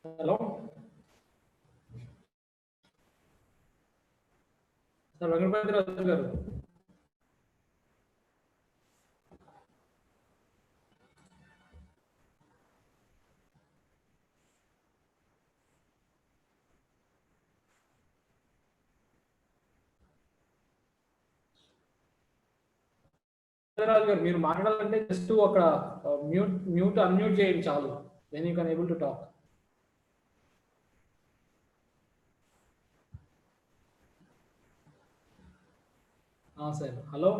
Hello sir Venkatapati రాజు గారు. రాజు గారు మీరు మాట్లాడాలంటే జస్ట్ ఒక మ్యూట్ అన్మ్యూట్ చేయండి చాలు. Then you can able to talk. Sir hello.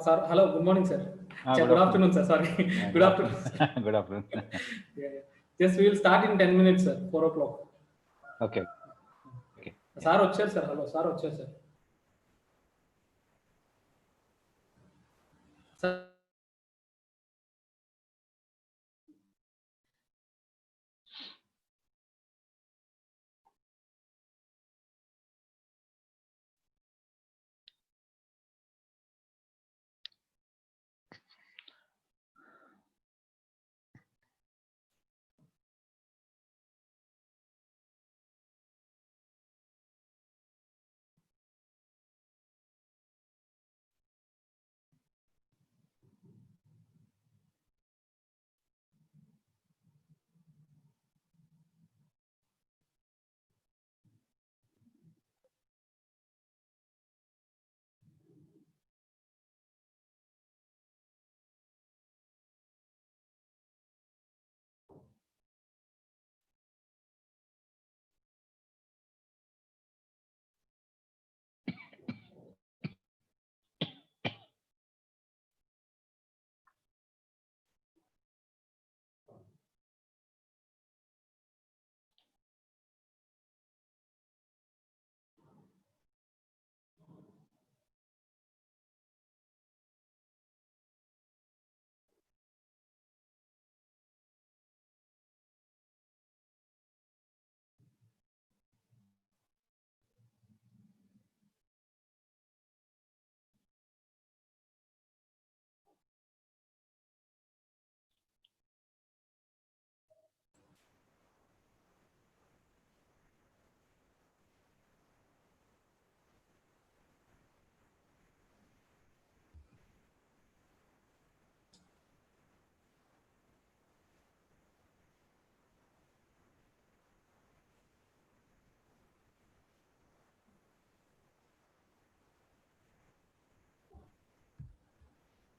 Sir hello, good morning sir. Good afternoon sir, sorry. Good afternoon. Good afternoon. Just will start in 10 minutes sir, 4 o'clock. Okay. Sir వచ్చారు sir. Hello sir వచ్చారు sir. Sir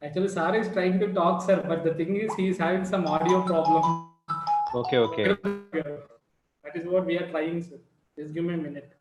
Actually, sir is trying to talk, sir, but the thing is, he is having some audio problem. Okay, okay. That is what we are trying, sir. Just give me a minute.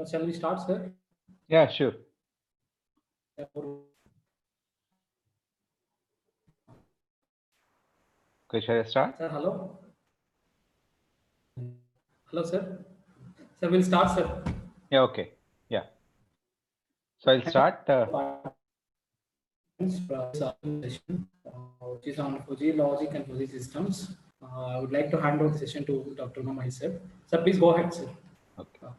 Shall we start, sir? Yeah, sure. Okay, shall I start? Sir, hello. Hello, sir. Sir, we'll start, sir. Yeah, okay. Yeah. So I'll start. Session, which is on fuzzy logic and fuzzy systems. I would like to hand over the session to Dr. Mama, sir. Sir, please go ahead, sir. Okay. Uh,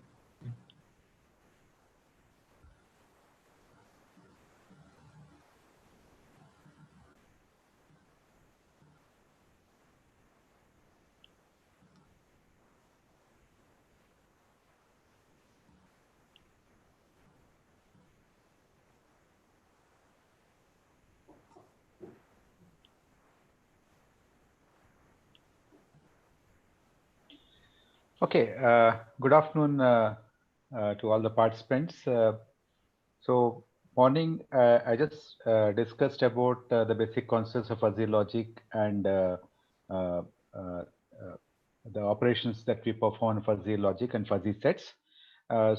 Okay. Good afternoon to all the participants. So, morning, I just discussed about the basic concepts of fuzzy logic and uh, uh, the operations that we perform in fuzzy logic and fuzzy sets. One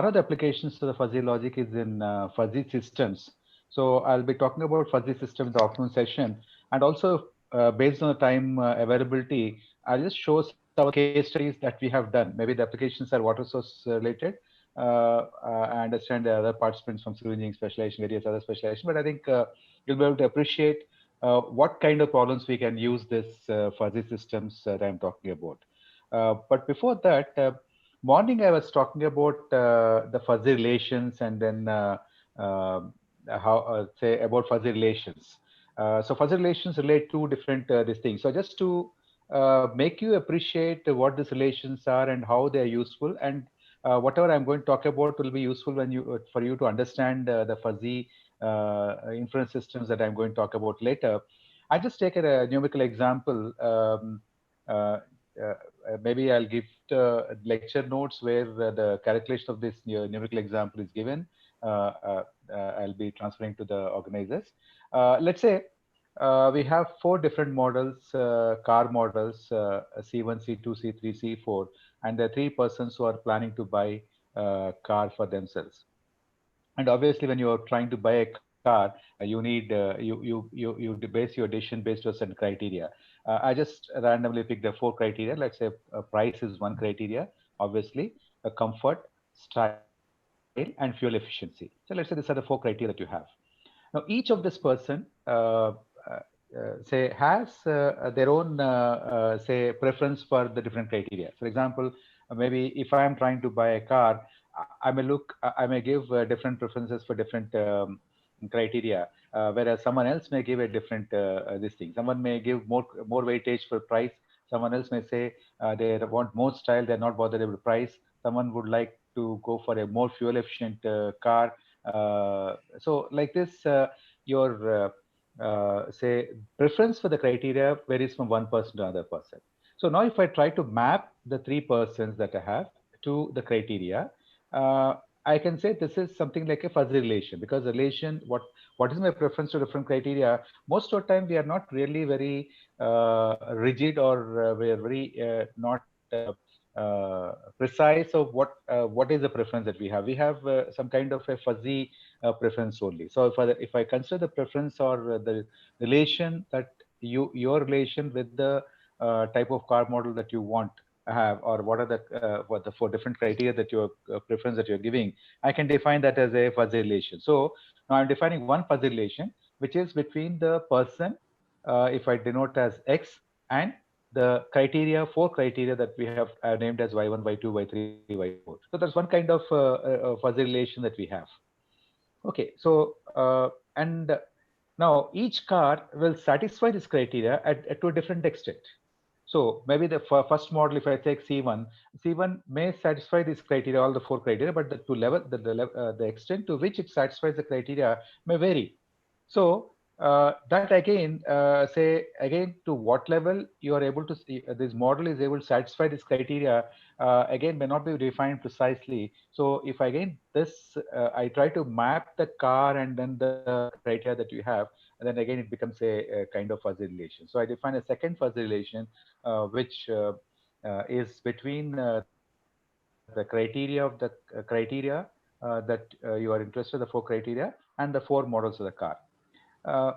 of the applications to the fuzzy logic is in fuzzy systems. So I'll be talking about fuzzy system in the afternoon session, and also based on the time availability, I'll just show some case studies that we have done. Maybe the applications are water source related. I understand the other participants from civil engineering specialization, various other specialization, but I think you'll be able to appreciate what kind of problems we can use this fuzzy systems that I'm talking about. But before that, morning I was talking about the fuzzy relations and then uh, how say about fuzzy relations. So fuzzy relations relate to different these things. So just to make you appreciate what these relations are and how they are useful, and whatever I'm going to talk about will be useful when you for you to understand the fuzzy inference systems that I'm going to talk about later. I just take a numerical example. Uh, uh, Maybe I'll give lecture notes where the calculation of this numerical example is given. I'll be transferring to the organizers. Let's say we have four different models, car models, C1, C2, C3, C4, and there are three persons who are planning to buy a car for themselves. And obviously, when you are trying to buy a car, you need you base your decision based on certain criteria. I just randomly picked the four criteria. Let's say price is one criteria, obviously, comfort, style, and fuel efficiency. So let's say these are the four criteria that you have. Now, each of this person, say, has their own, say, preference for the different criteria. For example, maybe if I am trying to buy a car, I may give different preferences for different criteria, whereas someone else may give a different this thing. Someone may give more weightage for price. Someone else may say they want more style. They're not bothered about price. Someone would like to go for a more fuel efficient car. So like this, your say preference for the criteria varies from one person to another person. So now if I try to map the three persons that I have to the criteria, uh, I can say this is something like a fuzzy relation, because relation, what is my preference to different criteria? Most of the time we are not really very rigid, or we are very not precise of what is the preference that we have. We have some kind of a fuzzy preference only. So if I consider the preference or the relation that your relation with the type of car model that you want have, or what the four different criteria that your preference that you're giving, I can define that as a fuzzy relation. So now I'm defining one fuzzy relation, which is between the person, if I denote as X, and the criteria, four criteria that we have named as Y1, Y2, Y3, Y4. So that's one kind of fuzzy relation that we have. Okay, so and now each car will satisfy this criteria to a different extent. So maybe the first model, if I take C1, C1 may satisfy this criteria, all the four criteria, but the extent to which it satisfies the criteria may vary. So that again, say again, to what level you are able to see, this model is able to satisfy this criteria, again may not be defined precisely. So if again this, I try to map the car and then the criteria that you have, and then again it becomes a kind of fuzzy relation. So I define a second fuzzy relation, which is between the person the criteria of the criteria that you are interested, the four criteria, and the four models of the car. Uh,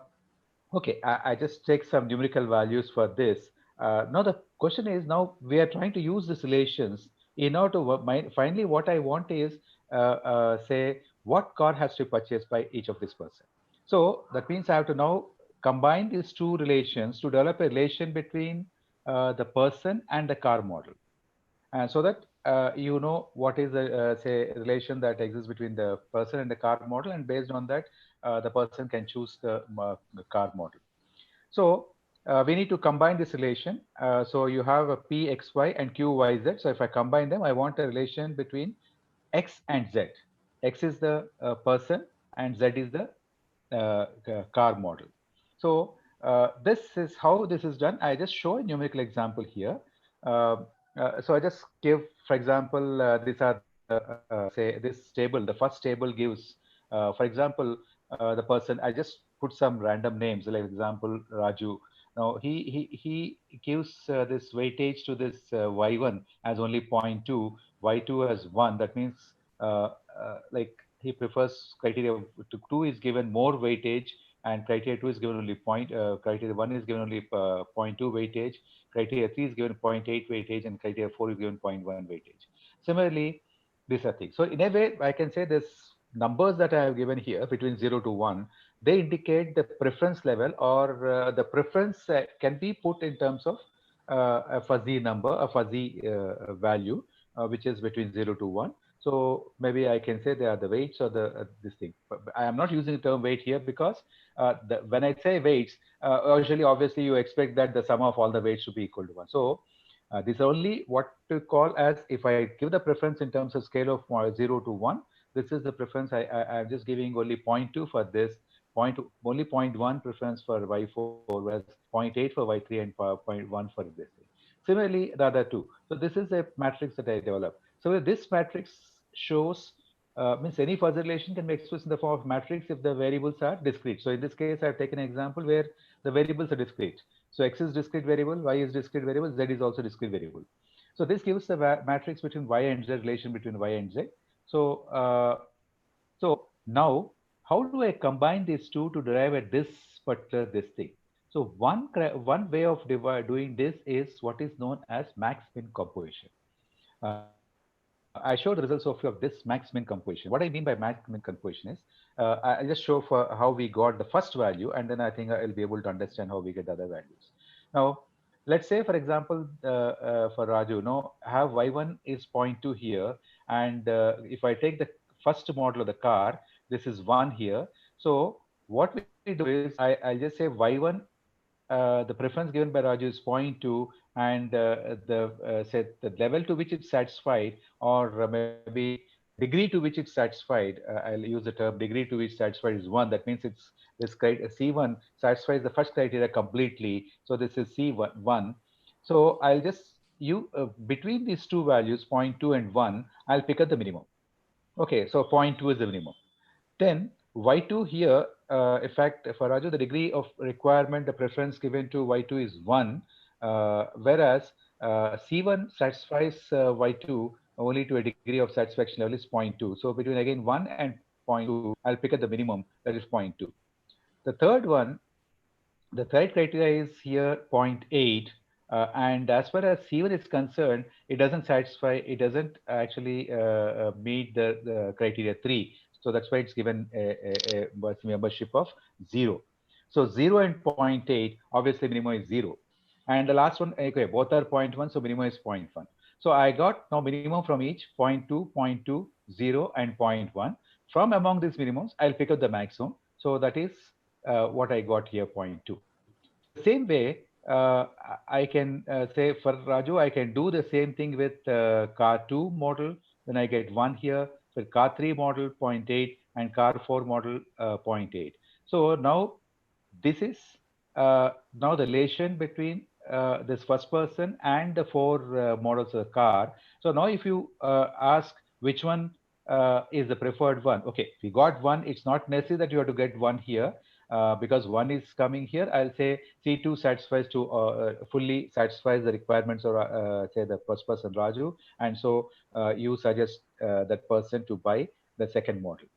Okay, I just take some numerical values for this. Now the question is, now we are trying to use these relations in order to finally what I want is say what car has to be purchased by each of this person. So that means I have to now combine these two relations to develop a relation between the person and the car model, so that you know what is the say relation that exists between the person and the car model, and based on that the person can choose the car model. So we need to combine this relation. So you have a p x y and q y z. So if I combine them, I want a relation between x and z. X is the person and z is the car model. So this is how this is done. I just show a numerical example here. Uh, so I just give, for example, these are the say this table. The first table gives, for example, the person. I just put some random names, like example Raju. Now he gives this weightage to this y1 as only zero point 0.2, y2 as 1. That means like he prefers criteria to 2 is given more weightage, and criteria 2 is given only criteria 1 is given only zero point 0.2 weightage, criteria 3 is given zero point 0.8 weightage, and criteria 4 is given zero point 0.1 weightage. Similarly, these are things. So in a way, I can say this numbers that I have given here between 0 to 1, they indicate the preference level, or the preference can be put in terms of a fuzzy number, a fuzzy value, which is between 0 to 1. So maybe I can say they are the weights or the this thing. But I am not using the term weight here because when I say weights, usually obviously you expect that the sum of all the weights should be equal to 1. So these are only what to call as, if I give the preference in terms of scale of 0 to 1, this is the preference. I'm just giving only zero point 0.2 for this, only zero point 0.1 preference for y4, whereas zero point 0.8 for y3 and zero point 0.1 for this thing. Similarly, the other two. So this is a matrix that I developed. So this matrix shows, means any fuzzy relation can be expressed in the form of matrix if the variables are discrete. So in this case, I've taken an example where the variables are discrete. So x is discrete variable, y is discrete variable, z is also discrete variable. So this gives the matrix between y and z, relation between y and z. So so now, how do I combine these two to derive at this particular this thing? So one way of doing this is what is known as max-min composition. I showed the results of this max-min composition. What I mean by max-min composition is, I'll just show for how we got the first value, and then I think I'll be able to understand how we get the other values. Now, let's say, for example, for Raju, no, have y1 is zero point 0.2 here, and if I take the first model of the car, this is 1 here. So what we do is, I'll just say y1, the preference given by Raju is zero point 0.2, and the say the level to which it's satisfied, or maybe the degree to which it's satisfied. I'll use the term degree to which satisfied is 1. That means it's this C1 satisfies the first criteria completely. So this is C1. So I'll just you between these two values, zero point 0.2 and 1, I'll pick up the minimum. Okay, so zero point 0.2 is the minimum. Then y2 here, in fact, for Raju, the degree of requirement, the preference given to y2 is 1, whereas C1 satisfies y2 only to a degree of satisfaction level is zero point 0.2. So between again 1 and zero point 0.2, I'll pick up the minimum, that is zero point 0.2. The third one, the third criteria is here zero point 0.8. And as far as C1 is concerned, it doesn't satisfy, it doesn't actually meet the criteria 3. So that's why it's given a membership of 0. So 0 and zero point 0.8, obviously minimum is 0. And the last one, okay, both are 0.1, so minimum is 0.1. So I got now minimum from each 0.2, 0.2, 0, and zero point 0.1. From among these minimums, I'll pick up the maximum. So that is what I got here, zero point 0.2. So the same way, I can say for Raju, I can do the same thing with car 2 model. Then I get 1 here. For car 3 model, zero point 0.8, and car 4 model, zero point 0.8. So now this is now the relation between this first person and the four models of the car. So now if you ask which one is the preferred one, okay, we got one. It's not necessary that you have to get one here. because one is coming here, I'll say C2 satisfies to fully satisfies the requirements of say the first person Raju, and so you suggest that person to buy the second model.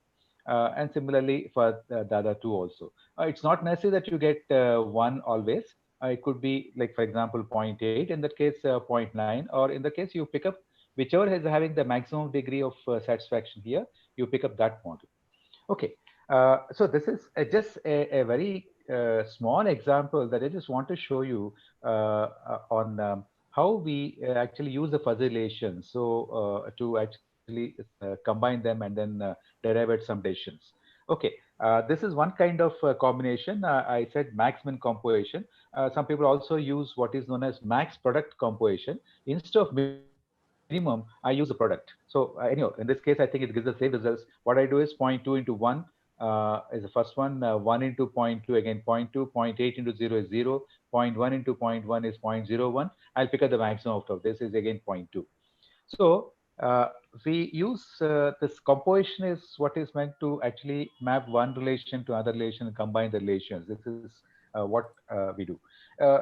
And similarly for the other two also. It's not necessary that you get one always. It could be like, for example, zero point 0.8, in that case, zero point 0.9, or in the case you pick up whichever is having the maximum degree of satisfaction here, you pick up that model. Okay, so this is just a very small example that I just want to show you on how we actually use the fuzzy relations. So to actually combine them and then derive at some decisions. Okay, this is one kind of combination. I said max min composition. Some people also use what is known as max product composition. Instead of minimum, I use the product. So anyhow, in this case, I think it gives the same results. What I do is zero point 0.2 into 1 is the first one, 1 into zero point 0.2 again 0.2, zero point 0.8 into 0 is 0, zero point 0.1 into zero point 0.1 is 0.01. I'll pick up the maximum out of this is again zero point 0.2. So we use this composition is what is meant to actually map one relation to another relation and combine the relations. This is what we do.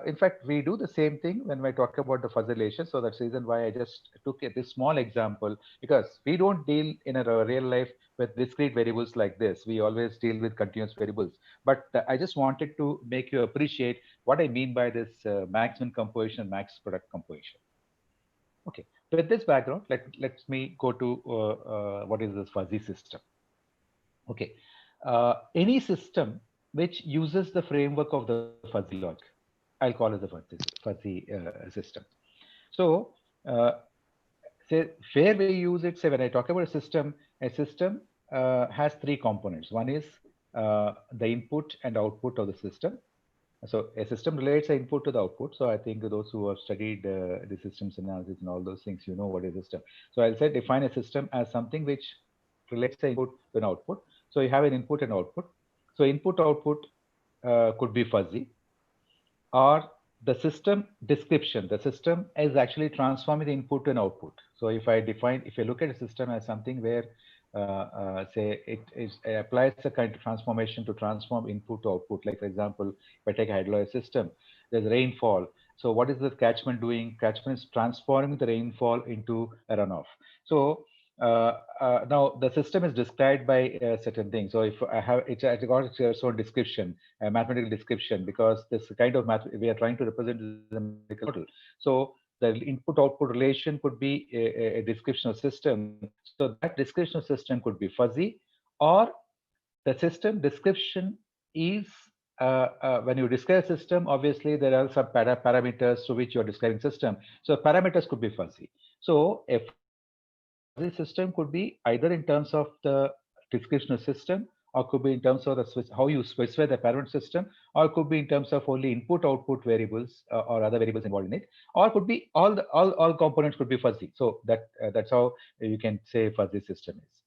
In fact, we do the same thing when we talk about the fuzzy relation. So that's the reason why I just took this small example, because we don't deal in a real life with discrete variables like this. We always deal with continuous variables. But I just wanted to make you appreciate what I mean by this maximum composition and max product composition. Okay, with this background, let me go to what is this fuzzy system. Okay, any system which uses the framework of the fuzzy logic, I'll call it the fuzzy system. So, say where we use it, say when I talk about a system has three components. One is the input and output of the system. So a system relates the input to the output. So I think those who have studied the systems analysis and all those things, you know what is a system. So I'll say define a system as something which relates the input to an output. So you have an input and output. So input output could be fuzzy, or the system description. The system is actually transforming the input to an output. So if I look at a system as something where, say, it applies a kind of transformation to transform input to output. Like, for example, if I take a hydrological system, there's rainfall. So what is the catchment doing? Catchment is transforming the rainfall into a runoff. So now the system is described by certain things. So if I have it's got its own description, a mathematical description, because this kind of math we are trying to represent is a mathematical model. So the input output relation could be a description of system. So that description of system could be fuzzy, or the system description is when you describe a system, obviously there are some parameters to which you're describing system. So parameters could be fuzzy. So a fuzzy system could be either in terms of the description of system, or could be in terms of the how you specify the parameter system, or could be in terms of only input output variables or other variables involved in it, or could be all components could be fuzzy. So that's how you can say fuzzy system is.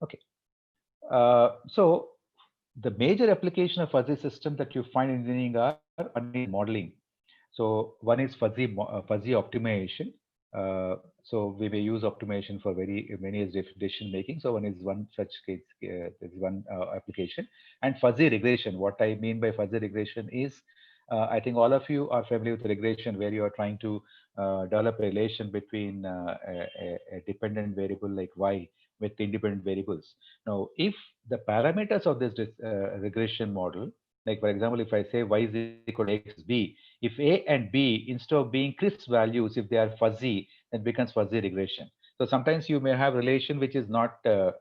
Okay. So the major application of fuzzy system that you find in engineering are, one is modeling. So one is fuzzy optimization. So we may use optimization for many decision making. So one such case is one application. And fuzzy regression. What I mean by fuzzy regression is, I think all of you are familiar with regression, where you are trying to develop a relation between a dependent variable like y with independent variables. Now, if the parameters of this regression model, like for example, if I say y is equal to x plus b, if a and b, instead of being crisp values, if they are fuzzy, then becomes fuzzy regression. So sometimes you may have relation which is not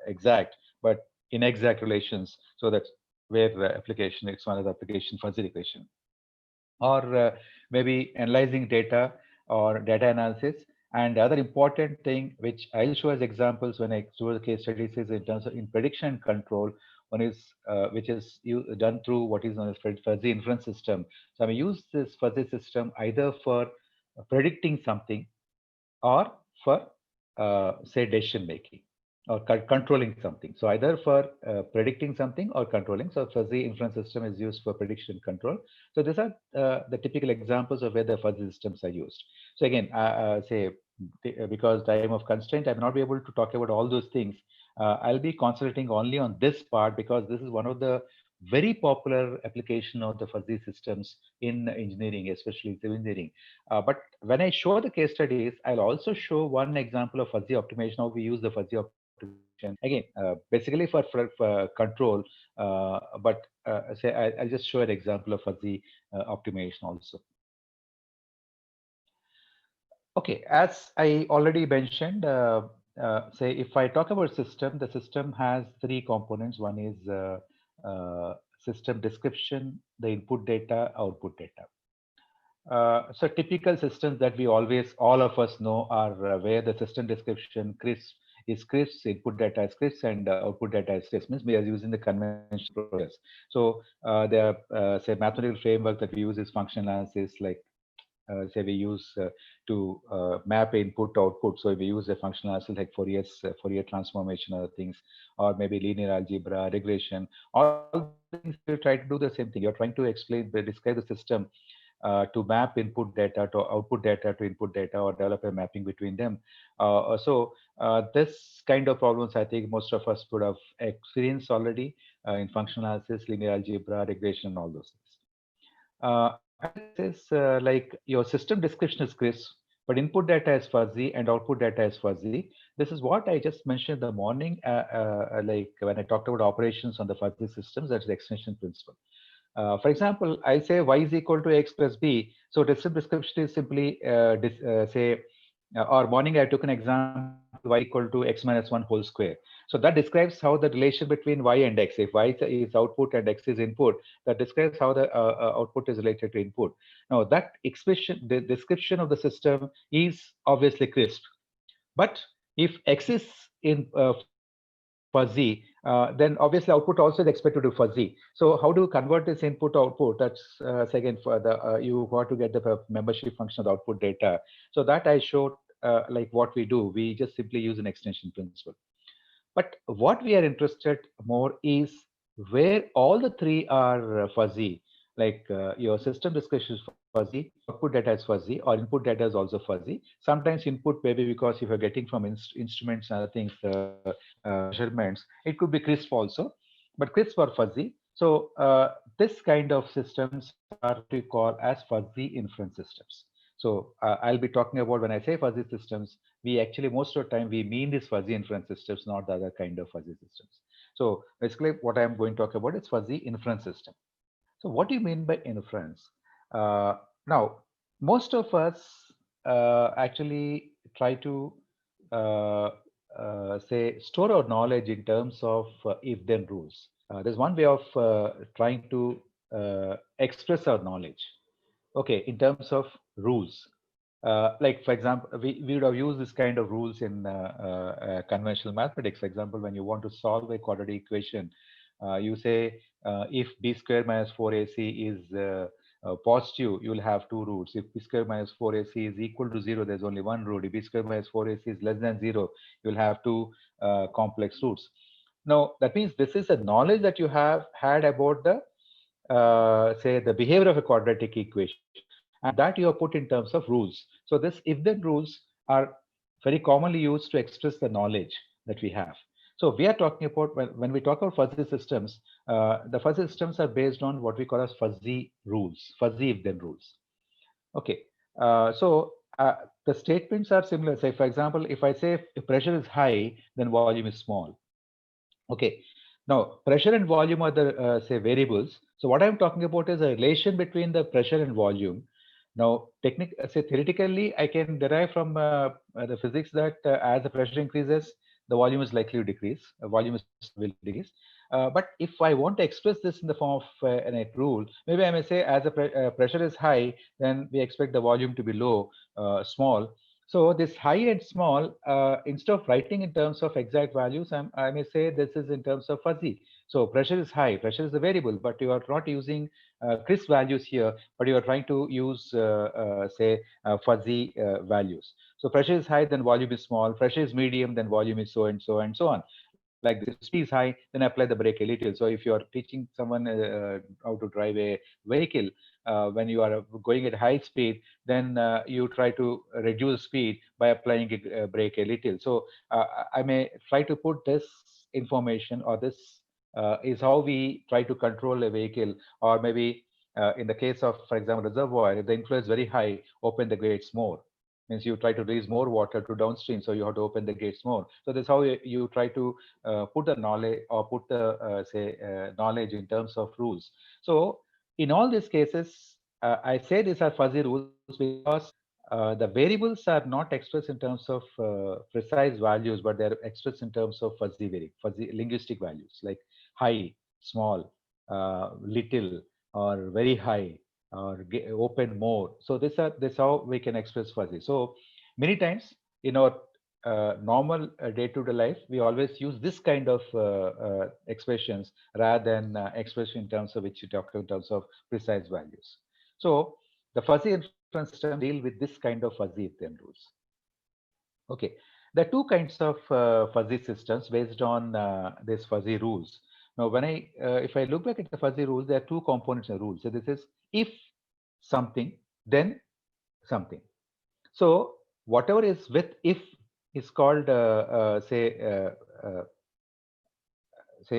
exact, but inexact relations. So that's where the application, it's one of the application, fuzzy regression. Or maybe analyzing data or data analysis. And the other important thing, which I'll show as examples when I do the case studies, is in terms of in prediction and control. One is which is done through what is known as fuzzy inference system. So I use this fuzzy system either for predicting something, or for say decision making, or controlling something. So either for predicting something or controlling. So fuzzy inference system is used for prediction and control. So these are the typical examples of where the fuzzy systems are used. So again, say because time of constraint, I may not be able to talk about all those things. I'll be concentrating only on this part, because this is one of the very popular application of the fuzzy systems in engineering, especially civil engineering. But when I show the case studies, I'll also show one example of fuzzy optimization, how we use the fuzzy optimization. Again, basically for control, but say I'll just show an example of fuzzy optimization also. Okay, as I already mentioned, say if I talk about system, the system has three components. One is system description, the input data, output data. So typical systems that we always, all of us know are where the system description crisp is crisp, input data is crisp, and output data is crisp. Means we are using the conventional process. So the say mathematical framework that we use is functional analysis, like say we use to map input to output. So we use a functional analysis like Fourier transformation, other things, or maybe linear algebra, regression. All these things we try to do the same thing. You're trying to explain, describe the system to map input data to output data to input data, or develop a mapping between them. This kind of problems, I think most of us would have experienced already in functional analysis, linear algebra, regression, and all those things. Another case is like your system description is crisp, but input data is fuzzy and output data is fuzzy. This is what I just mentioned in the morning, like when I talked about operations on the fuzzy systems, that's the extension principle. For example, I say y is equal to x plus b. So system description is simply say, or morning I took an example y equal to x minus 1 whole square. So that describes how the relation between y and x. If y is output and x is input, that describes how the output is related to input. Now that expression, the description of the system is obviously crisp. But if x is in fuzzy, then obviously output also is expected to be fuzzy. So how do you convert this input to output? That's second for the you want to get the membership function of the output data. So that I showed like what we do. We just simply use an extension principle. But what we are interested more is where all the three are fuzzy, like your system description is fuzzy, output data is fuzzy, or input data is also fuzzy. Sometimes input maybe because if you're getting from instruments and other things, measurements, it could be crisp also, but crisp or fuzzy. So this kind of systems are what we call as fuzzy inference systems. So I'll be talking about when I say fuzzy systems, we actually most of the time we mean these fuzzy inference systems, not the other kind of fuzzy systems. So basically what I'm going to talk about is fuzzy inference system. So what do you mean by inference? Now, most of us actually try to uh, say store our knowledge in terms of if-then rules. There's one way of trying to express our knowledge. Okay, in terms of rules, like for example, we would have used this kind of rules in conventional mathematics. For example, when you want to solve a quadratic equation, you say if b square minus 4ac is positive, you will have two roots. If b square minus 4ac is equal to 0, there's only one root. If b square minus 4ac is less than 0, you'll have two complex roots. Now, that means this is a knowledge that you have had about the say the behavior of a quadratic equation, and that you have put in terms of rules. So this if then rules are very commonly used to express the knowledge that we have. So we are talking about when we talk about fuzzy systems, the fuzzy systems are based on what we call as fuzzy rules, fuzzy if then rules. Okay, so the statements are similar. Say for example, if I say if pressure is high, then volume is small. Okay. Now, pressure and volume are the say variables. So what I'm talking about is a relation between the pressure and volume. Now, say theoretically, I can derive from the physics that as the pressure increases, the volume is likely to decrease. Volume is will decrease. But if I want to express this in the form of a rule, maybe I may say as the pressure is high, then we expect the volume to be low, small. So this high and small, instead of writing in terms of exact values, I may say this is in terms of fuzzy. So pressure is high, pressure is a variable, but you are not using crisp values here, but you are trying to use, say, fuzzy values. So pressure is high, then volume is small. Pressure is medium, then volume is so and so and so on. Like this, if speed is high, then apply the brake a little. So if you are teaching someone how to drive a vehicle, when you are going at high speed, then you try to reduce speed by applying a brake a little. So I may try to put this information or this is how we try to control a vehicle, or maybe in the case of, for example, reservoir, if the inflow is very high, open the gates more. Means you try to release more water to downstream, so you have to open the gates more. So that's how you try to put the knowledge, or put the knowledge in terms of rules. So in all these cases, I say these are fuzzy rules because the variables are not expressed in terms of precise values, but they're expressed in terms of fuzzy linguistic values like high, small, little, or very high, or open more. So this how we can express fuzzy. So many times in our normal day-to-day life, we always use this kind of expressions rather than expression in terms of which you talk in terms of precise values. So the fuzzy inference system deal with this kind of fuzzy if then rules. Okay, there are two kinds of fuzzy systems based on these fuzzy rules. Now, if I look back at the fuzzy rules, there are two components in the rule. So this is if something, then something. So whatever is with if is called say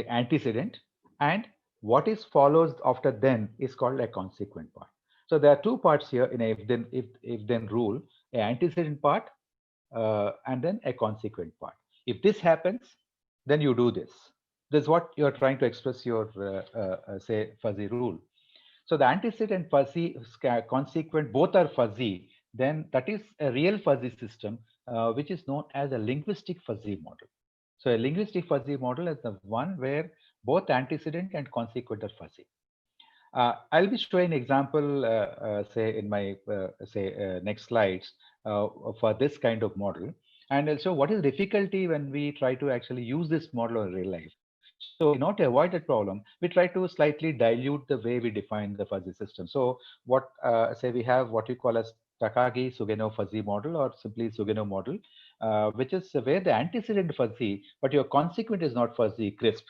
antecedent, and what is follows after then is called a consequent part. So there are two parts here in a if then rule: a antecedent part and then a consequent part. If this happens, then you do this. This is what you're trying to express your say fuzzy rule. So the antecedent fuzzy, consequent, both are fuzzy. Then that is a real fuzzy system, which is known as a linguistic fuzzy model. So a linguistic fuzzy model is the one where both antecedent and consequent are fuzzy. I'll be showing an example, say in my next slides for this kind of model, and also what is difficulty when we try to actually use this model in real life. So in order to avoid that problem, we try to slightly dilute the way we define the fuzzy system. So what say we have what we call as Takagi Sugeno fuzzy model, or simply Sugeno model, which is where the antecedent fuzzy, but your consequent is not fuzzy, crisp.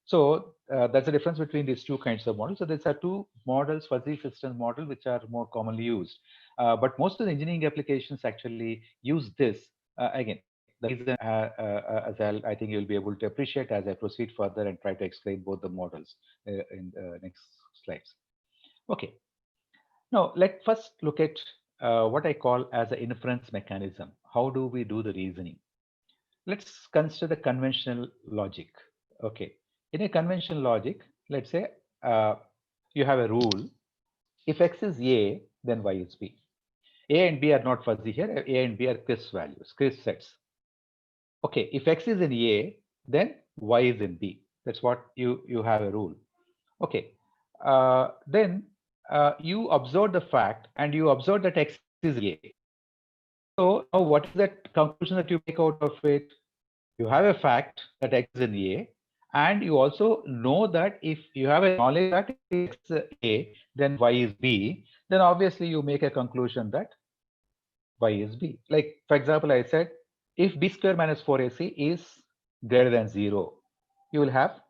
So that's the difference between these two kinds of models. So these are two models, fuzzy system model, which are more commonly used. But most of the engineering applications actually use this. Again, the reason, I think you'll be able to appreciate as I proceed further and try to explain both the models in the next slides. Okay, now let's first look at what I call as an inference mechanism. How do we do the reasoning? Let's consider the conventional logic. Okay, in a conventional logic, let's say you have a rule: if x is a, then y is b. A and b are not fuzzy here. A and b are crisp values, crisp sets. Okay, if x is in a, then y is in b. That's what you have a rule. Okay, then you observe the fact, and you observe that x is in a. So now, what is that conclusion that you make out of it? You have a fact that x is in A, and you also know that if you have a knowledge that if x is A, then y is B, then obviously you make a conclusion that y is B. Like, for example, I said, if b square minus 4ac is greater than 0, you will have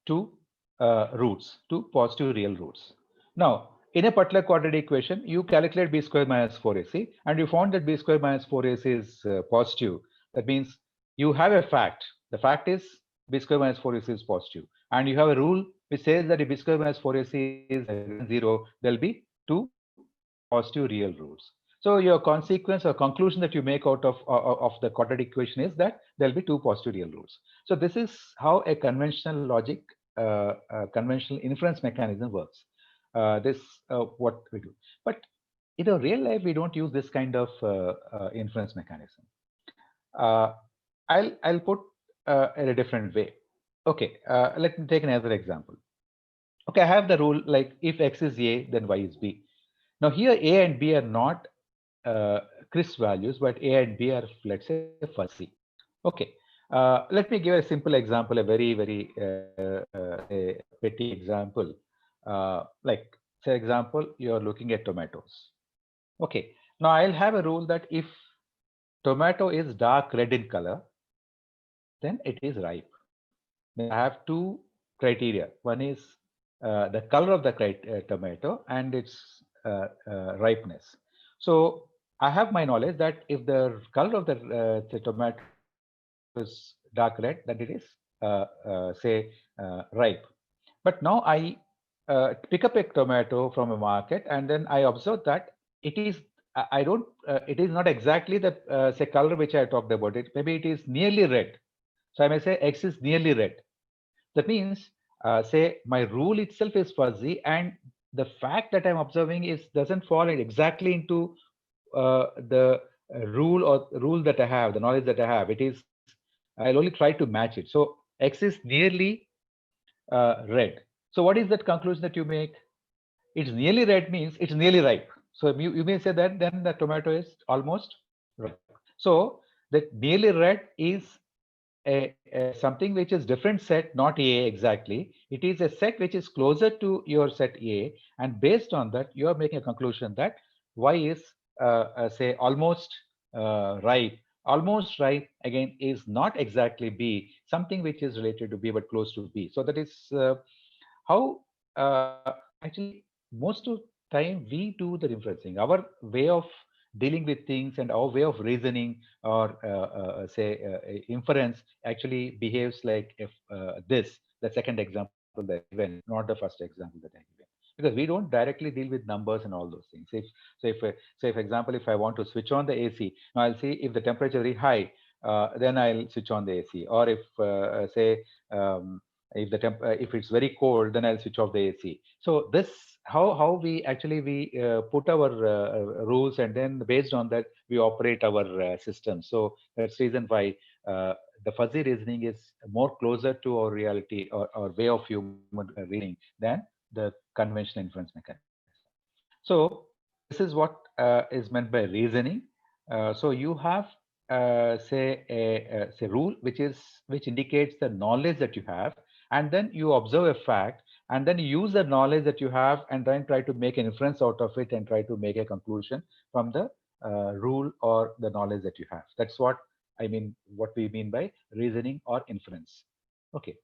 two roots, two positive real roots. Now, in a particular quadratic equation, you calculate b square minus 4ac, and you found that b square minus 4ac is positive. That means you have a fact. The fact is b square minus 4ac is positive, and you have a rule which says that if b square minus 4ac is greater than 0, there'll be two positive real roots. So your consequence or conclusion that you make out of the quadratic equation is that there'll be two positive real roots. So this is how a conventional logic, conventional inference mechanism works. This what we do. But in a real life, we don't use this kind of inference mechanism. Uh, I'll put in a different way. Okay, let me take another example. Okay, I have the rule like if x is a, then y is b. Now here a and b are not crisp values, but a and b are, let's say, fuzzy. Okay, let me give a simple example, a very a petty example. Like, say, example, you're looking at tomatoes. Okay, now I'll have a rule that if tomato is dark red in color, then it is ripe. Then I have two criteria. One is the color of the tomato and its ripeness. So I have my knowledge that if the color of the tomato is dark red, then it is ripe. say ripe. But now I pick up a tomato from a market, and then I observe that it is I don't it is not exactly the say color which I talked about. It maybe it is nearly red. So I may say X is nearly red. That means, say my rule itself is fuzzy, and the fact that I'm observing is doesn't fall exactly into the rule that I have, the knowledge that I have. It is I'll only try to match it. So X is nearly red. So what is that conclusion that you make? It's nearly red means it's nearly ripe. So you may say that then the tomato is almost ripe. So that nearly red is a something which is different set, not A exactly. It is a set which is closer to your set A, and based on that, you are making a conclusion that Y is say almost ripe. Almost ripe again is not exactly B, something which is related to B but close to B. So that is how actually most of time we do the inferencing. Our way of dealing with things and our way of reasoning or say inference actually behaves like if this the second example that I given, not the first example that I given, because we don't directly deal with numbers and all those things. If so if say for example, if I want to switch on the AC, now I'll see if the temperature is very high, then I'll switch on the AC. Or if say if it's very cold, then I'll switch off the AC. So this how we actually we put our rules, and then based on that we operate our system. So that's reason why the fuzzy reasoning is more closer to our reality or way of human reasoning than the conventional inference mechanism. So this is what is meant by reasoning. So you have say say rule which indicates the knowledge that you have, and then you observe a fact, and then you use the knowledge that you have and then try to make an inference out of it and try to make a conclusion from the rule or the knowledge that you have. That's what I mean, what we mean by reasoning or inference. Okay,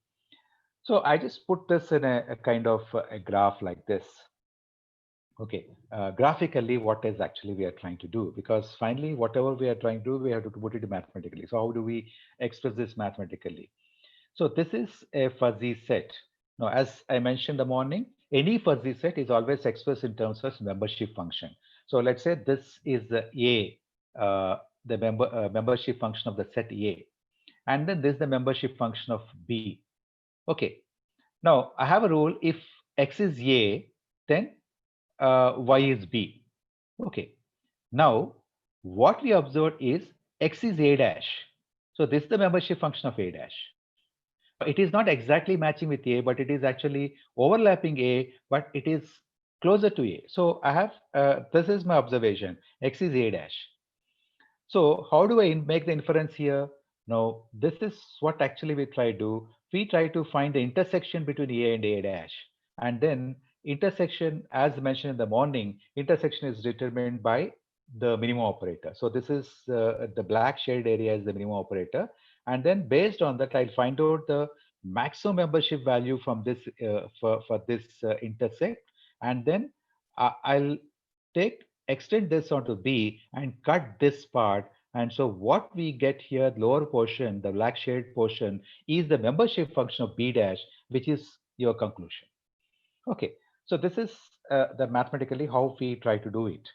so I just put this in a kind of a graph like this. Okay, graphically, what is actually we are trying to do? Because finally, whatever we are trying to do, we have to put it mathematically. So how do we express this mathematically? So this is a fuzzy set. Now, as I mentioned in the morning, any fuzzy set is always expressed in terms of membership function. So let's say this is the A, the membership function of the set A, and then this is the membership function of B. Okay. Now I have a rule: if X is A, then Y is B. Okay. Now, what we observed is X is A dash. So this is the membership function of A dash. Now, it is not exactly matching with A, but it is actually overlapping A, but it is closer to A. So I have, this is my observation. X is A dash. So how do I make the inference here? Now, this is what actually we try to do. We try to find the intersection between A and A dash. And then intersection, as mentioned in the morning, intersection is determined by the minimum operator. So this is the black shaded area is the minimum operator. And then based on that, I'll find out the maximum membership value from this for this intersect. And then I'll take extend this onto B and cut this part. And so what we get here, lower portion, the black shade portion, is the membership function of B dash, which is your conclusion. Okay, so this is the mathematically how we try to do it.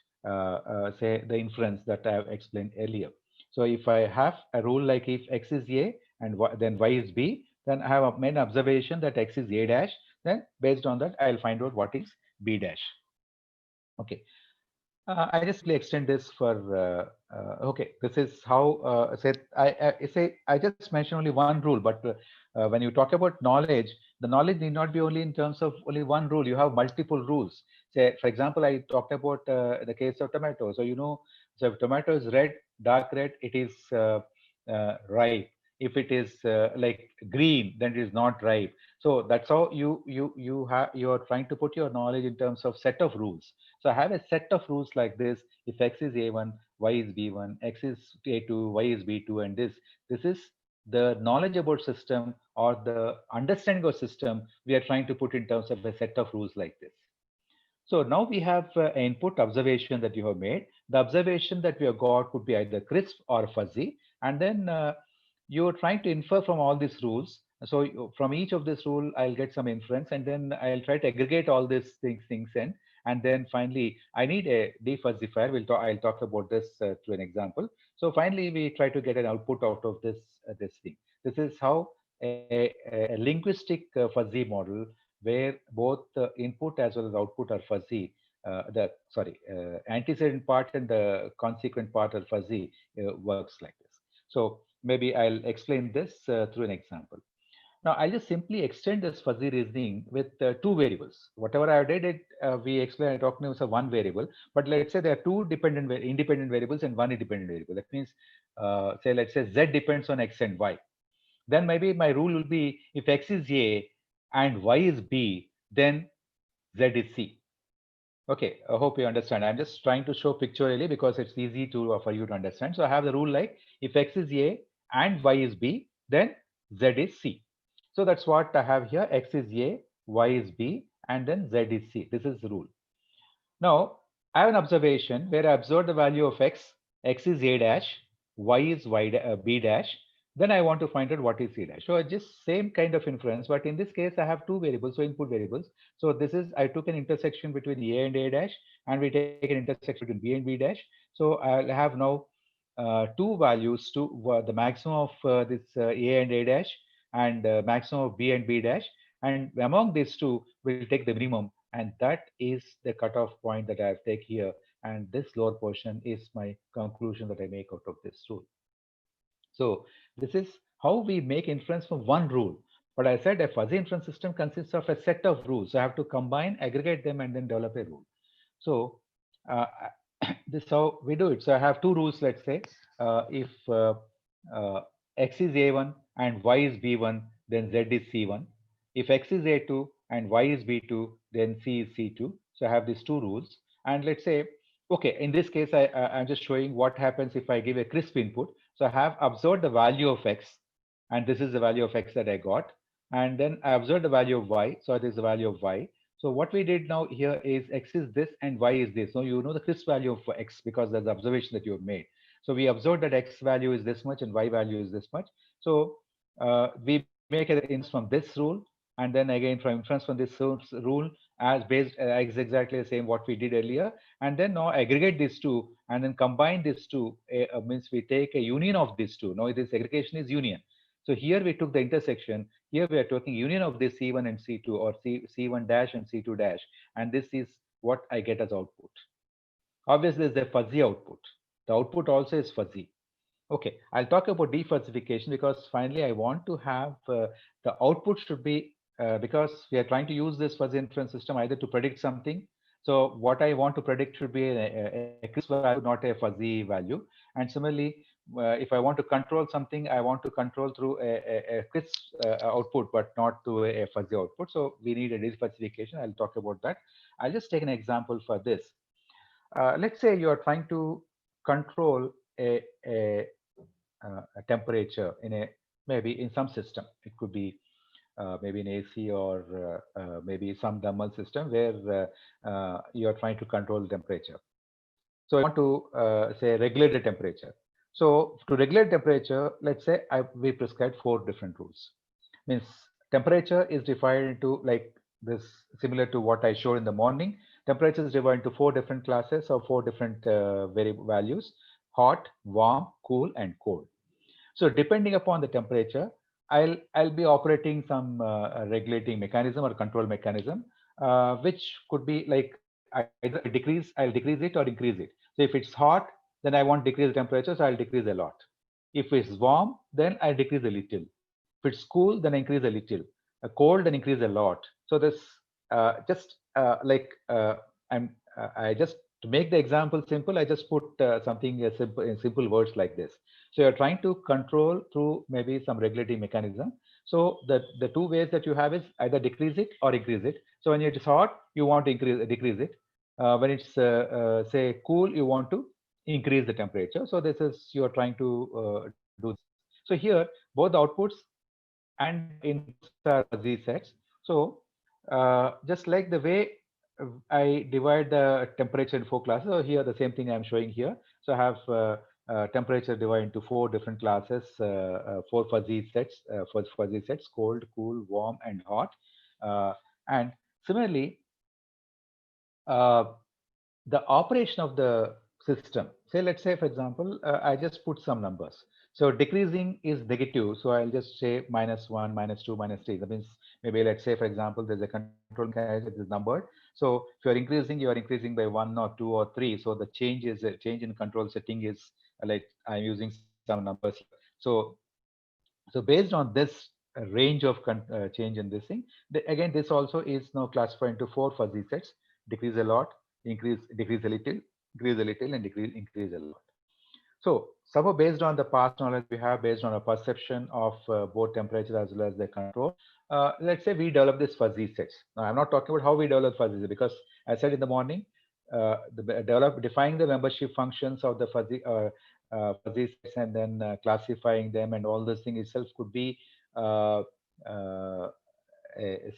Say the inference that I have explained earlier. So if I have a rule like if X is A and then Y is B, then I have made an observation that X is A dash. Then based on that, I'll find out what is B dash. Okay, I just simply extend this for okay. This is how say I just mentioned only one rule, but when you talk about knowledge, the knowledge need not be only in terms of only one rule. You have multiple rules. Say, for example, I talked about the case of tomato. So you know, so if tomato is red, dark red, it is ripe. If it is like green, then it is not ripe. So that's how you are trying to put your knowledge in terms of set of rules. So I have a set of rules like this. If X is A1, Y is B1, X is A2, Y is B2, and this is the knowledge about system or the understanding of system we are trying to put in terms of a set of rules like this. So now we have an input observation that you have made. The observation that we have got could be either crisp or fuzzy, and then you're trying to infer from all these rules So from each of this rule, I'll get some inference, and then I'll try to aggregate all these things in, and then finally, I need a defuzzifier. I'll talk about this through an example. So finally, we try to get an output out of this thing. This is how a linguistic fuzzy model, where both the input as well as output are fuzzy. The sorry, antecedent part and the consequent part are fuzzy. Works like this. So maybe I'll explain this through an example. Now, I'll just simply extend this fuzzy reasoning with two variables. Whatever I did, we explained, I talked about one variable, but let's say there are two independent variables and one independent variable. That means, say, let's say Z depends on X and Y. Then maybe my rule will be if X is A and Y is B, then Z is C. Okay, I hope you understand. I'm just trying to show pictorially because it's easy to for you to understand. So I have the rule like if X is A and Y is B, then Z is C. So that's what I have here. X is A, Y is B, and then Z is C. This is the rule. Now, I have an observation where I observe the value of x is A dash, y is B dash. Then I want to find out what is C dash. So just same kind of inference, but in this case, I have two variables, so input variables. So this is, I took an intersection between A and A dash, and we take an intersection between B and B dash. So I'll have now two values, the maximum of this A and A dash, and maximum of B and B dash. And among these two, we'll take the minimum, and that is the cutoff point that I have take here. And this lower portion is my conclusion that I make out of this rule. So this is how we make inference from one rule. But I said a fuzzy inference system consists of a set of rules. So I have to combine, aggregate them, and then develop a rule. So uh, this is how we do it. So I have two rules. Let's say if uh, x is a1 and y is b1, then z is c1. If x is a2 and y is b2, then c is c2. So I have these two rules. And let's say, okay, in this case, I'm just showing what happens if I give a crisp input. So I have observed the value of x, and this is the value of x that I got. And then I observed the value of y. So this is the value of y. So what we did now here is x is this and y is this. So you know the crisp value of x because that's the observation that you have made. So we observed that x value is this much and y value is this much. So we make an inference from this rule, and then again from inference from this rule as based is exactly the same what we did earlier. And then now aggregate these two and then combine these two, means we take a union of these two. Now this aggregation is union. So here we took the intersection. Here we are talking union of this C1 and C2, or C1 dash and C2 dash. And this is what I get as output. Obviously, there's a fuzzy output. The output also is fuzzy. Okay, I'll talk about defuzzification because finally I want to have the output should be, because we are trying to use this fuzzy inference system either to predict something. So what I want to predict should be a crisp value, not a fuzzy value. And similarly, if I want to control something, I want to control through a crisp output, but not through a fuzzy output. So we need a defuzzification. I'll talk about that. I'll just take an example for this. Let's say you are trying to control a temperature in a maybe in some system. It could be maybe an AC or maybe some thermal system where you are trying to control the temperature. So you want to say regulate the temperature. So to regulate temperature, let's say we prescribed four different rules. Means temperature is divided into like this, similar to what I showed in the morning. Temperature is divided into four different classes or four different variable values: hot, warm, cool, and cold. So depending upon the temperature, I'll be operating some regulating mechanism or control mechanism, which could be like I'll decrease it or increase it. So if it's hot, then I want to decrease the temperature, so I'll decrease a lot. If it's warm, then I decrease a little. If it's cool, then I increase a little. A cold, then increase a lot. So this just like I just to make the example simple, I just put something simple in simple words like this. So you're trying to control through maybe some regulating mechanism. So the two ways that you have is either decrease it or increase it. So when it is hot, you want to decrease it. When it's say cool, you want to increase the temperature. So this is you're trying to do this. So here both the outputs and inputs are fuzzy sets. So just like the way I divide the temperature in four classes, so here the same thing I'm showing here. So I have temperature divided into four different classes, four fuzzy sets: cold, cool, warm, and hot. And similarly, uh, the operation of the system. Say, let's say, for example, I just put some numbers. So decreasing is negative. So I'll just say -1, -2, -3. That means maybe let's say, for example, there's a control mechanism that is numbered. So if you are increasing by 1 or 2 or 3. So the change in control setting is like I'm using some numbers here. So based on this range of change in this thing, again, this also is now classified into four fuzzy sets: decrease a lot, decrease a little, increase a little, and increase a lot. So somehow based on the past knowledge we have, based on a perception of both temperature as well as the control, let's say we develop this fuzzy sets. Now I'm not talking about how we develop fuzzy sets, because I said in the morning, defining the membership functions of the fuzzy sets, and then classifying them and all this thing itself could be uh, uh,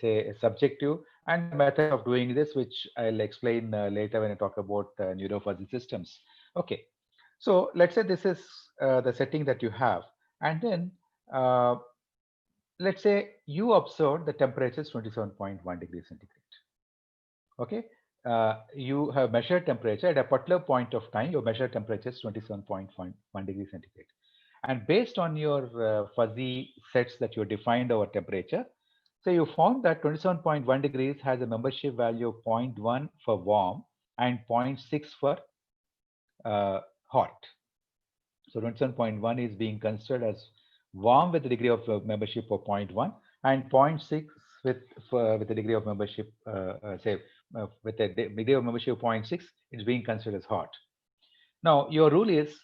say subjective, and the method of doing this, which I'll explain later when I talk about neuro fuzzy systems. Okay, so let's say this is the setting that you have, and then uh, let's say you observe the temperature is 27.1 degrees centigrade. Okay, you have measured temperature at a particular point of time. Your measured temperature is 27.1 degrees centigrade, and based on your fuzzy sets that you defined over temperature, so you found that 27.1 degrees has a membership value of zero point 0.1 for warm and zero point 0.6 for hot. So 27.1 is being considered as warm with a degree of membership of zero point 0.1, and zero point 0.6 with a degree of membership, say, with a degree of membership of zero point 0.6, it's being considered as hot. Now, your rule is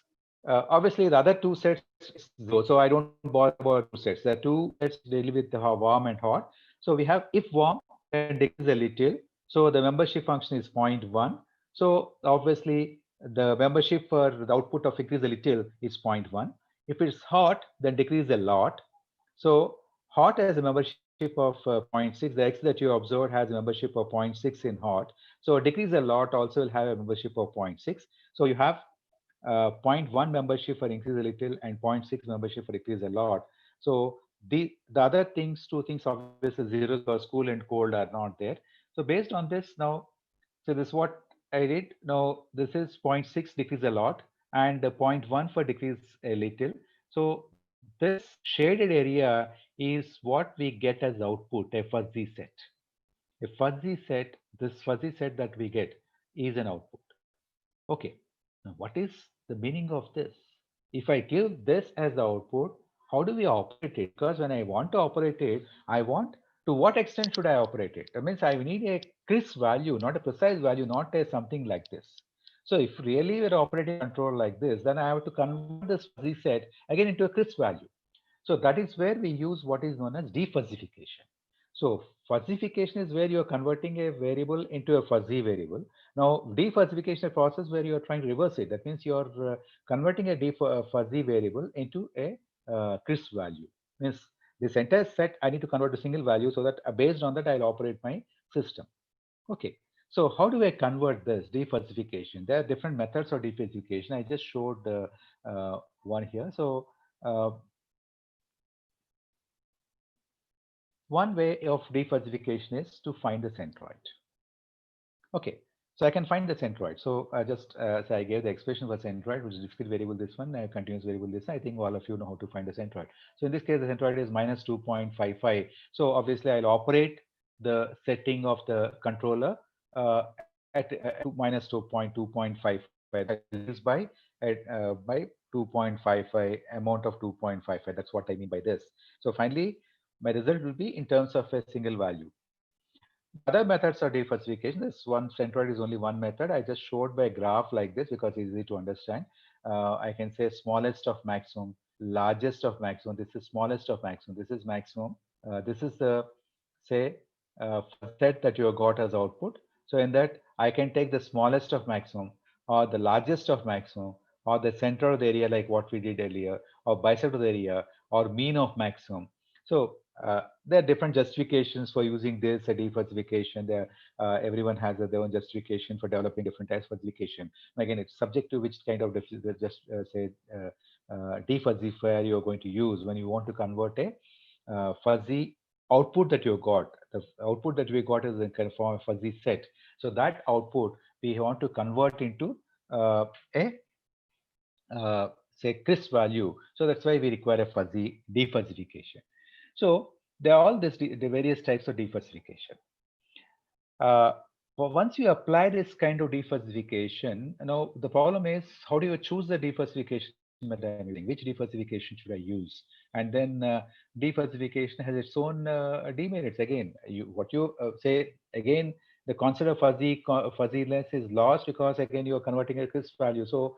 obviously the other two sets is zero, so I don't bother about two sets. There are two sets dealing with the warm and hot. So we have if warm, then decrease a little. So the membership function is zero point 0.1. So obviously the membership for the output of increase a little is zero point 0.1. If it's hot, then decrease a lot. So hot has a membership of zero point 0.6. The X that you observed has a membership of zero point 0.6 in hot. So decrease a lot also will have a membership of zero point 0.6. So you have zero point 0.1 membership for increase a little and zero point 0.6 membership for decrease a lot. So the other things, two things obviously zeros because cool and cold are not there. So based on this now, so this is what I did. Now this is zero point 0.6 decrease a lot and the zero point 0.1 for decrease a little. So this shaded area is what we get as output, a fuzzy set. A fuzzy set, this fuzzy set that we get is an output. Okay, now what is the meaning of this? If I give this as the output, how do we operate it? Because when I want to operate it, I want to what extent should I operate it? That means I need a crisp value, not a precise value, not a something like this. So if really we're operating control like this, then I have to convert this fuzzy set again into a crisp value. So that is where we use what is known as defuzzification. So fuzzification is where you're converting a variable into a fuzzy variable. Now defuzzification is a process where you're trying to reverse it. That means you're converting a fuzzy variable into a crisp value. Means this entire set I need to convert to single value so that based on that I'll operate my system. Okay. So how do I convert this defuzzification? There are different methods of defuzzification. I just showed one here. So uh, one way of defuzzification is to find the centroid. Okay, so I can find the centroid. So so I gave the expression for centroid, which is discrete variable this one, continuous variable this. I think all of you know how to find the centroid. So in this case, the centroid is minus 2.55. So obviously, I'll operate the setting of the controller at minus 2.2.55. That is by 2.55 amount of 2.55. That's what I mean by this. So finally, my result will be in terms of a single value. The other methods are defalsification. This one centroid is only one method. I just showed by graph like this because it's easy to understand. I can say smallest of maximum, largest of maximum. This is smallest of maximum. This is maximum. This is the say set that you have got as output. So in that, I can take the smallest of maximum or the largest of maximum or the center of the area like what we did earlier or bisect of the area or mean of maximum. So there are different justifications for using this defuzzification. There, everyone has their own justification for developing different types of fuzzification. Again, it's subject to which kind of just say defuzzifier you're going to use when you want to convert a fuzzy output that you got. The output that we got is in kind of form of fuzzy set. So that output we want to convert into a say crisp value. So that's why we require a fuzzy defuzzification. So there are all the various types of defuzzification. Uh, but once you apply this kind of defuzzification, the problem is how do you choose the defuzzification method I'm using? Which defuzzification should I use? And then defuzzification has its own demerits. Again, what you say again, the concept of fuzziness is lost because again you are converting a crisp value. So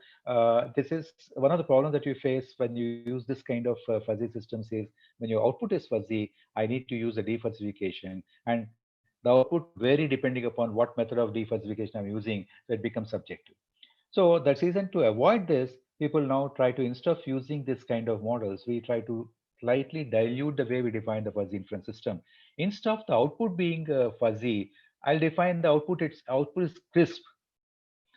this is one of the problems that you face when you use this kind of fuzzy systems is when your output is fuzzy, I need to use a defuzzification, and the output could vary depending upon what method of defuzzification I'm using, so it becomes subjective. So that's reason to avoid this, people now try to, instead of using this kind of models, we try to slightly dilute the way we define the fuzzy inference system. Instead of the output being fuzzy, I'll define the output, its output is crisp.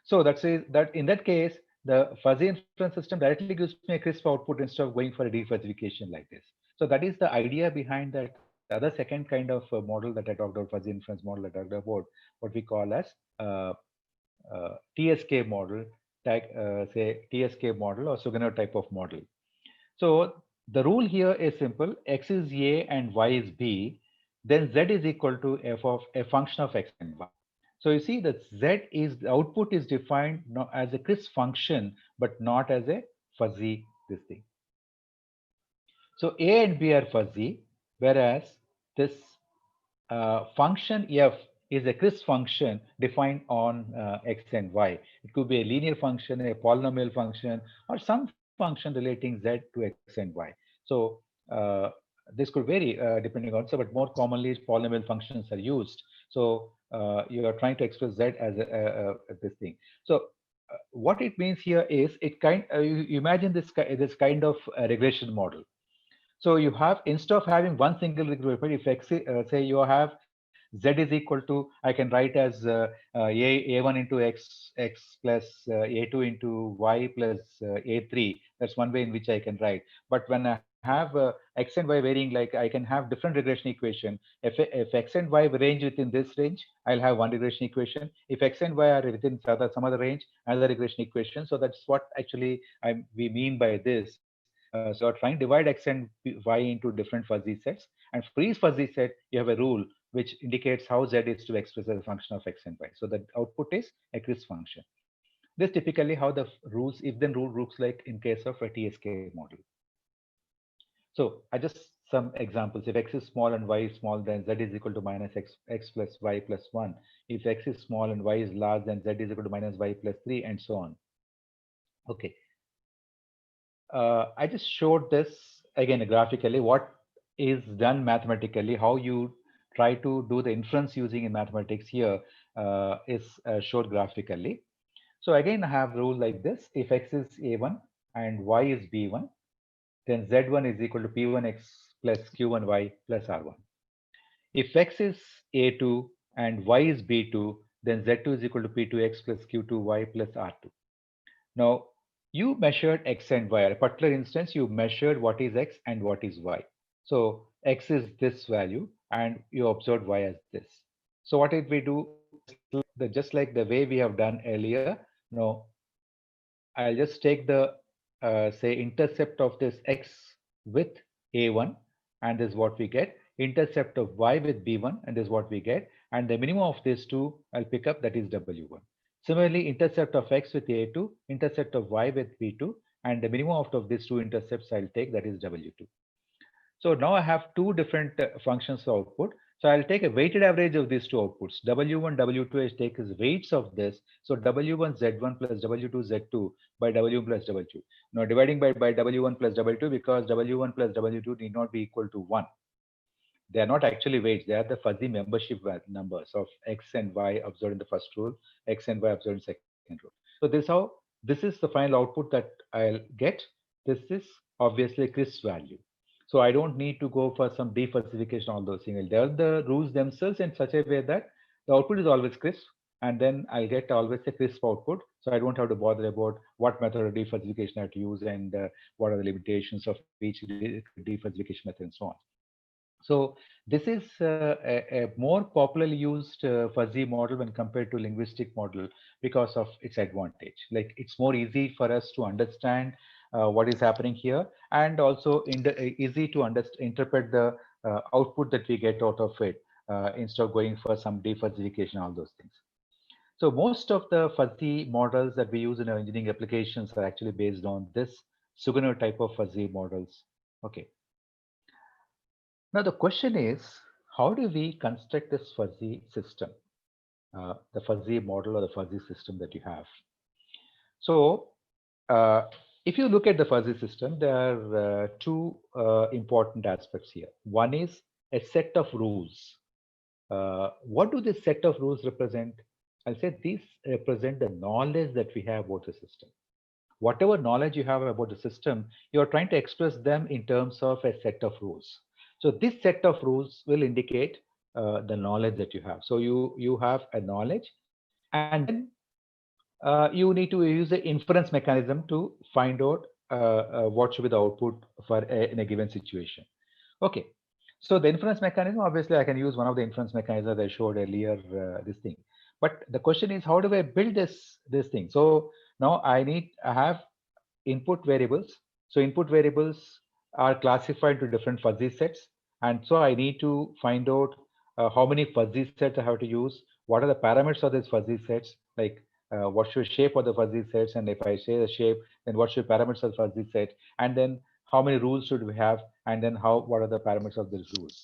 So that's that in that case, the fuzzy inference system directly gives me a crisp output instead of going for a defuzzification like this. So that is the idea behind that other second kind of model that I talked about, fuzzy inference model I talked about, what we call as uh, TSK model, say TSK model or Suganov type of model. So the rule here is simple: x is a and y is b, then z is equal to f of a function of x and y. So you see that z is the output is defined not as a crisp function, but not as a fuzzy this thing. So a and b are fuzzy, whereas this function f is a crisp function defined on x and y. It could be a linear function, a polynomial function, or some function relating z to x and y. So this could vary depending on, so, but more commonly polynomial functions are used. So you are trying to express z as this thing. So what it means here is you imagine this kind of regression model. So you have, instead of having one single regression, if x, say you have z is equal to, I can write as a1 into x plus a2 into y plus a3. That's one way in which I can write. But when I have x and y varying, like I can have different regression equation. If x and y range within this range, I'll have one regression equation. If x and y are within some other range, another regression equation. So that's what actually we mean by this. So you're trying to divide x and y into different fuzzy sets. And for each fuzzy set, you have a rule which indicates how z is to express as a function of x and y. So the output is a crisp function. This typically how the rules, if then rule looks like in case of a TSK model. So I just some examples. If x is small and y is small, then z is equal to minus x plus y plus 1. If x is small and y is large, then z is equal to minus y plus 3, and so on. Okay. I just showed this again graphically, what is done mathematically, how you try to do the inference using in mathematics here is showed graphically. So again, I have rule like this: if x is a1 and y is b1, then z1 is equal to p1x plus q1y plus r1. If x is a2 and y is b2, then z2 is equal to p2x plus q2y plus r2. Now, you measured x and y. At a particular instance, you measured what is x and what is y. So x is this value, and you observed y as this. So what did we do? Just like the way we have done earlier. No, I'll just take the say intercept of this x with a1, and this is what we get. Intercept of y with b1, and this is what we get. And the minimum of these two, I'll pick up, that is w1. Similarly, intercept of x with a2, intercept of y with b2, and the minimum of these two intercepts I'll take, that is w2. So now I have two different functions of output. So I'll take a weighted average of these two outputs. W1, W2 I take as weights of this. So W1 Z1 plus W2 Z2 by W1 plus W2. Now dividing by W1 plus W2, because W1 plus W2 need not be equal to 1. They are not actually weights. They are the fuzzy membership numbers of X and Y observed in the first rule, X and Y observed in second rule. So this is the final output that I'll get. This is obviously a crisp value. So I don't need to go for some defalsification, all those things. I'll develop the rules themselves in such a way that the output is always crisp, and then I'll get always a crisp output. So I don't have to bother about what method of defalsification I have to use and what are the limitations of each defalsification method and so on. So this is a more popularly used fuzzy model when compared to linguistic model because of its advantage. Like it's more easy for us to understand what is happening here, and also easy to interpret the output that we get out of it instead of going for some defuzzification, all those things. So most of the fuzzy models that we use in our engineering applications are actually based on this Sugano type of fuzzy models. Okay. Now the question is, how do we construct this fuzzy system, the fuzzy model or the fuzzy system that you have? So uh, if you look at the fuzzy system, there are two important aspects here. One is a set of rules. What do this set of rules represent? I'll say these represent the knowledge that we have about the system. Whatever knowledge you have about the system, you're trying to express them in terms of a set of rules. So this set of rules will indicate the knowledge that you have. So you have a knowledge, and then you need to use the inference mechanism to find out what should be the output for in a given situation. Okay. So the inference mechanism, obviously, I can use one of the inference mechanisms I showed earlier, this thing. But the question is, how do I build this thing? So now I have input variables. So input variables are classified to different fuzzy sets. And so I need to find out how many fuzzy sets I have to use. What are the parameters of these fuzzy sets? Like what should shape of the fuzzy sets? And if I say the shape, then what should parameters of the fuzzy set? And then how many rules should we have? And then what are the parameters of these rules?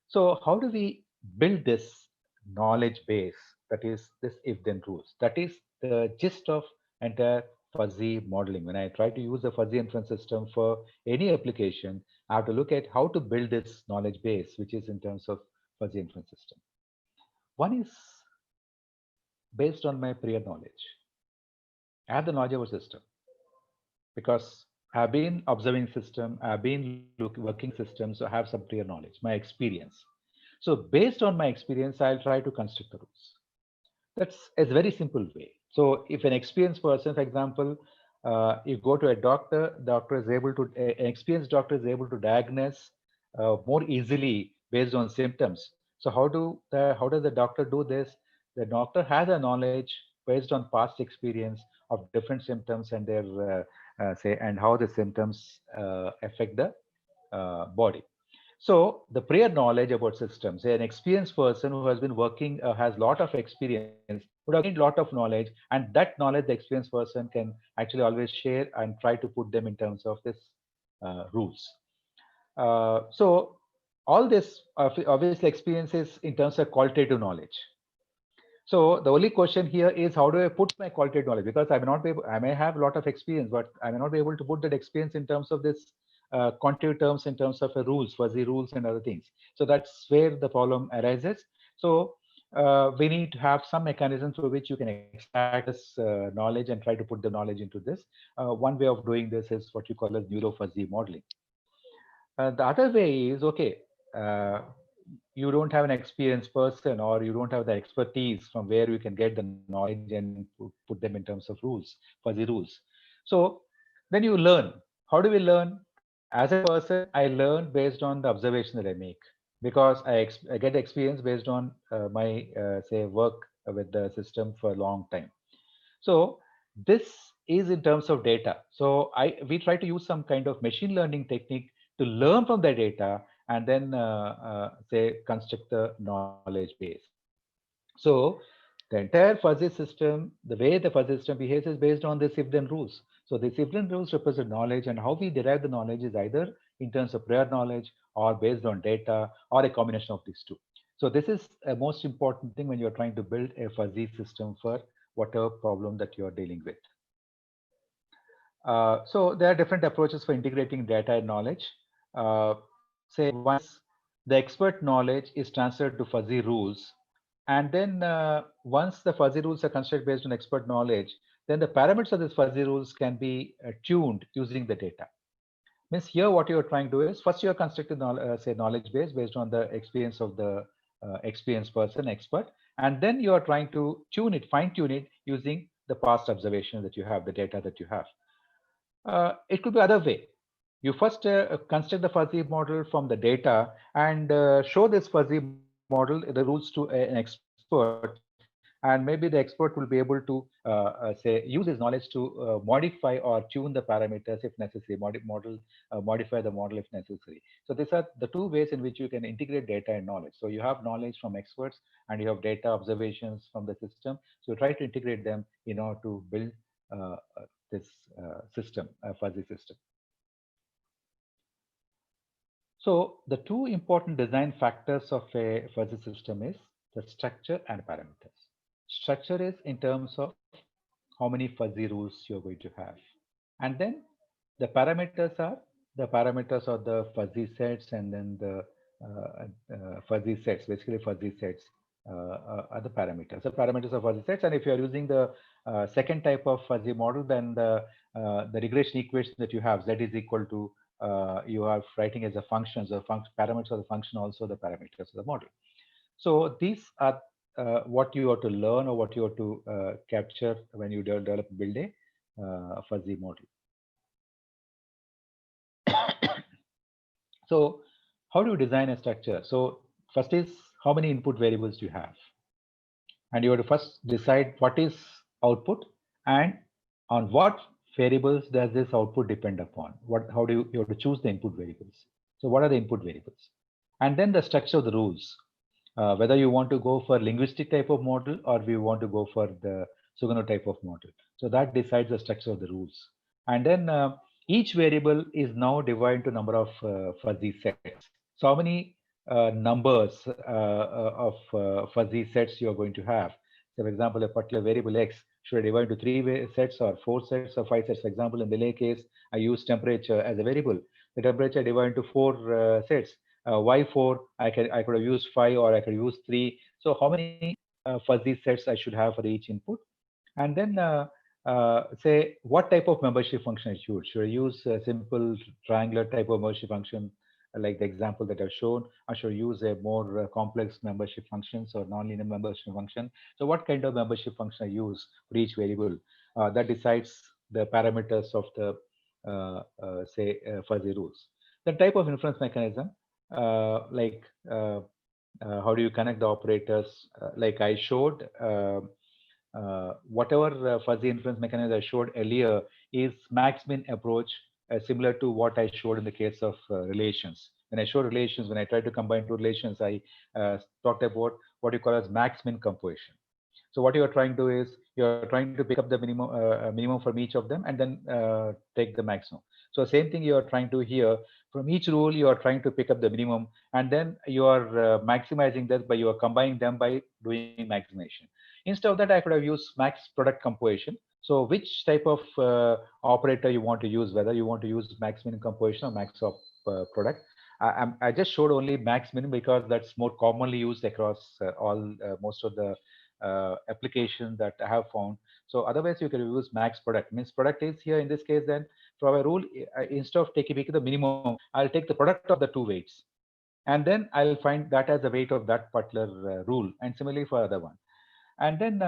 So how do we build this knowledge base, that is this if then rules? That is the gist of entire fuzzy modeling. When I try to use the fuzzy inference system for any application, I have to look at how to build this knowledge base, which is in terms of fuzzy inference system. One is based on my prior knowledge. I have the knowledge of a system because I've been observing system, I've been working systems, so I have some prior knowledge, my experience. So based on my experience, I'll try to construct the rules. That's a very simple way. So if an experienced person, for example, you go to a doctor, an experienced doctor is able to diagnose more easily based on symptoms. So how does the doctor do this? The doctor has a knowledge based on past experience of different symptoms and their say and how the symptoms affect the body. So the prior knowledge about systems, say an experienced person who has been working, has a lot of experience, would have gained a lot of knowledge, and that knowledge the experienced person can actually always share and try to put them in terms of this rules. So all this obviously experiences in terms of qualitative knowledge. So the only question here is how do I put my qualitative knowledge? Because I may have a lot of experience, but I may not be able to put that experience in terms of this quantitative terms, in terms of rules, fuzzy rules, and other things. So that's where the problem arises. So we need to have some mechanism through which you can extract this knowledge and try to put the knowledge into this. One way of doing this is what you call as neuro fuzzy modeling. The other way is okay. Uh, you don't have an experienced person or you don't have the expertise from where you can get the knowledge and put them in terms of rules, fuzzy rules. So then you learn. How do we learn? As a person, I learn based on the observation that I make because I get experience based on my say work with the system for a long time. So this is in terms of data. So we try to use some kind of machine learning technique to learn from the data and then say construct the knowledge base. So the entire fuzzy system, the way the fuzzy system behaves is based on this if then rules. So these if then rules represent knowledge, and how we derive the knowledge is either in terms of prior knowledge or based on data or a combination of these two. So this is a most important thing when you're trying to build a fuzzy system for whatever problem that you're dealing with. So there are different approaches for integrating data and knowledge. Say one is the expert knowledge is transferred to fuzzy rules. And then once the fuzzy rules are constructed based on expert knowledge, then the parameters of these fuzzy rules can be tuned using the data. Means here what you're trying to do is first you're constructing say knowledge base based on the experience of the experienced person, expert, and then you are trying to tune it, fine tune it using the past observation that you have, the data that you have. It could be other way. You first construct the fuzzy model from the data and show this fuzzy model, the rules to an expert, and maybe the expert will be able to say use his knowledge to modify or tune the parameters if necessary, modify the model if necessary. So these are the two ways in which you can integrate data and knowledge. So you have knowledge from experts and you have data observations from the system. So try to integrate them in order to build this system, a fuzzy system. So the two important design factors of a fuzzy system is the structure and parameters. Structure is in terms of how many fuzzy rules you're going to have. And then the parameters are the fuzzy sets, and then the fuzzy sets, basically fuzzy sets are the parameters. The parameters are fuzzy sets, and if you are using the second type of fuzzy model, then the regression equation that you have, z is equal to you are writing as a function. So parameters of the function, also the parameters of the model. So these are what you have to learn, or what you have to capture when you build a fuzzy model. So how do you design a structure? So first is, how many input variables do you have? And you have to first decide what is output, and on what variables does this output depend upon. How do you have to choose the input variables? So what are the input variables? And then the structure of the rules, whether you want to go for linguistic type of model or we want to go for the Sugano type of model. So that decides the structure of the rules. And then each variable is now divided into number of fuzzy sets. So how many numbers of fuzzy sets you are going to have? So for example, a particular variable x should I divide into three sets or four sets or five sets. For example, in the delay case, I use temperature as a variable. The temperature divided into four sets. Why four? I could have used five, or I could use three. So how many fuzzy sets I should have for each input? And then say what type of membership function I choose. Should I use a simple triangular type of membership function like the example that I've shown, or should I use a more complex membership functions or nonlinear membership function? So what kind of membership function I use for each variable, that decides the parameters of the say fuzzy rules. The type of inference mechanism, like how do you connect the operators, like I showed, whatever fuzzy inference mechanism I showed earlier is max-min approach, similar to what I showed in the case of relations. When I showed relations, when I tried to combine two relations, I talked about what you call as max-min composition. So what you are trying to do is you're trying to pick up the minimum from each of them, and then take the maximum. So same thing you are trying to here. From each rule, you are trying to pick up the minimum, and then you are maximizing that by you are combining them by doing maximization. Instead of that, I could have used max product composition. So which type of operator you want to use, whether you want to use max minimum composition or max of product. I just showed only max minimum because that's more commonly used across all most of the application that I have found. So otherwise you can use max product. Means product is here in this case, then from a rule, instead of taking the minimum, I'll take the product of the two weights. And then I'll find that as the weight of that particular rule. And similarly for other one. And then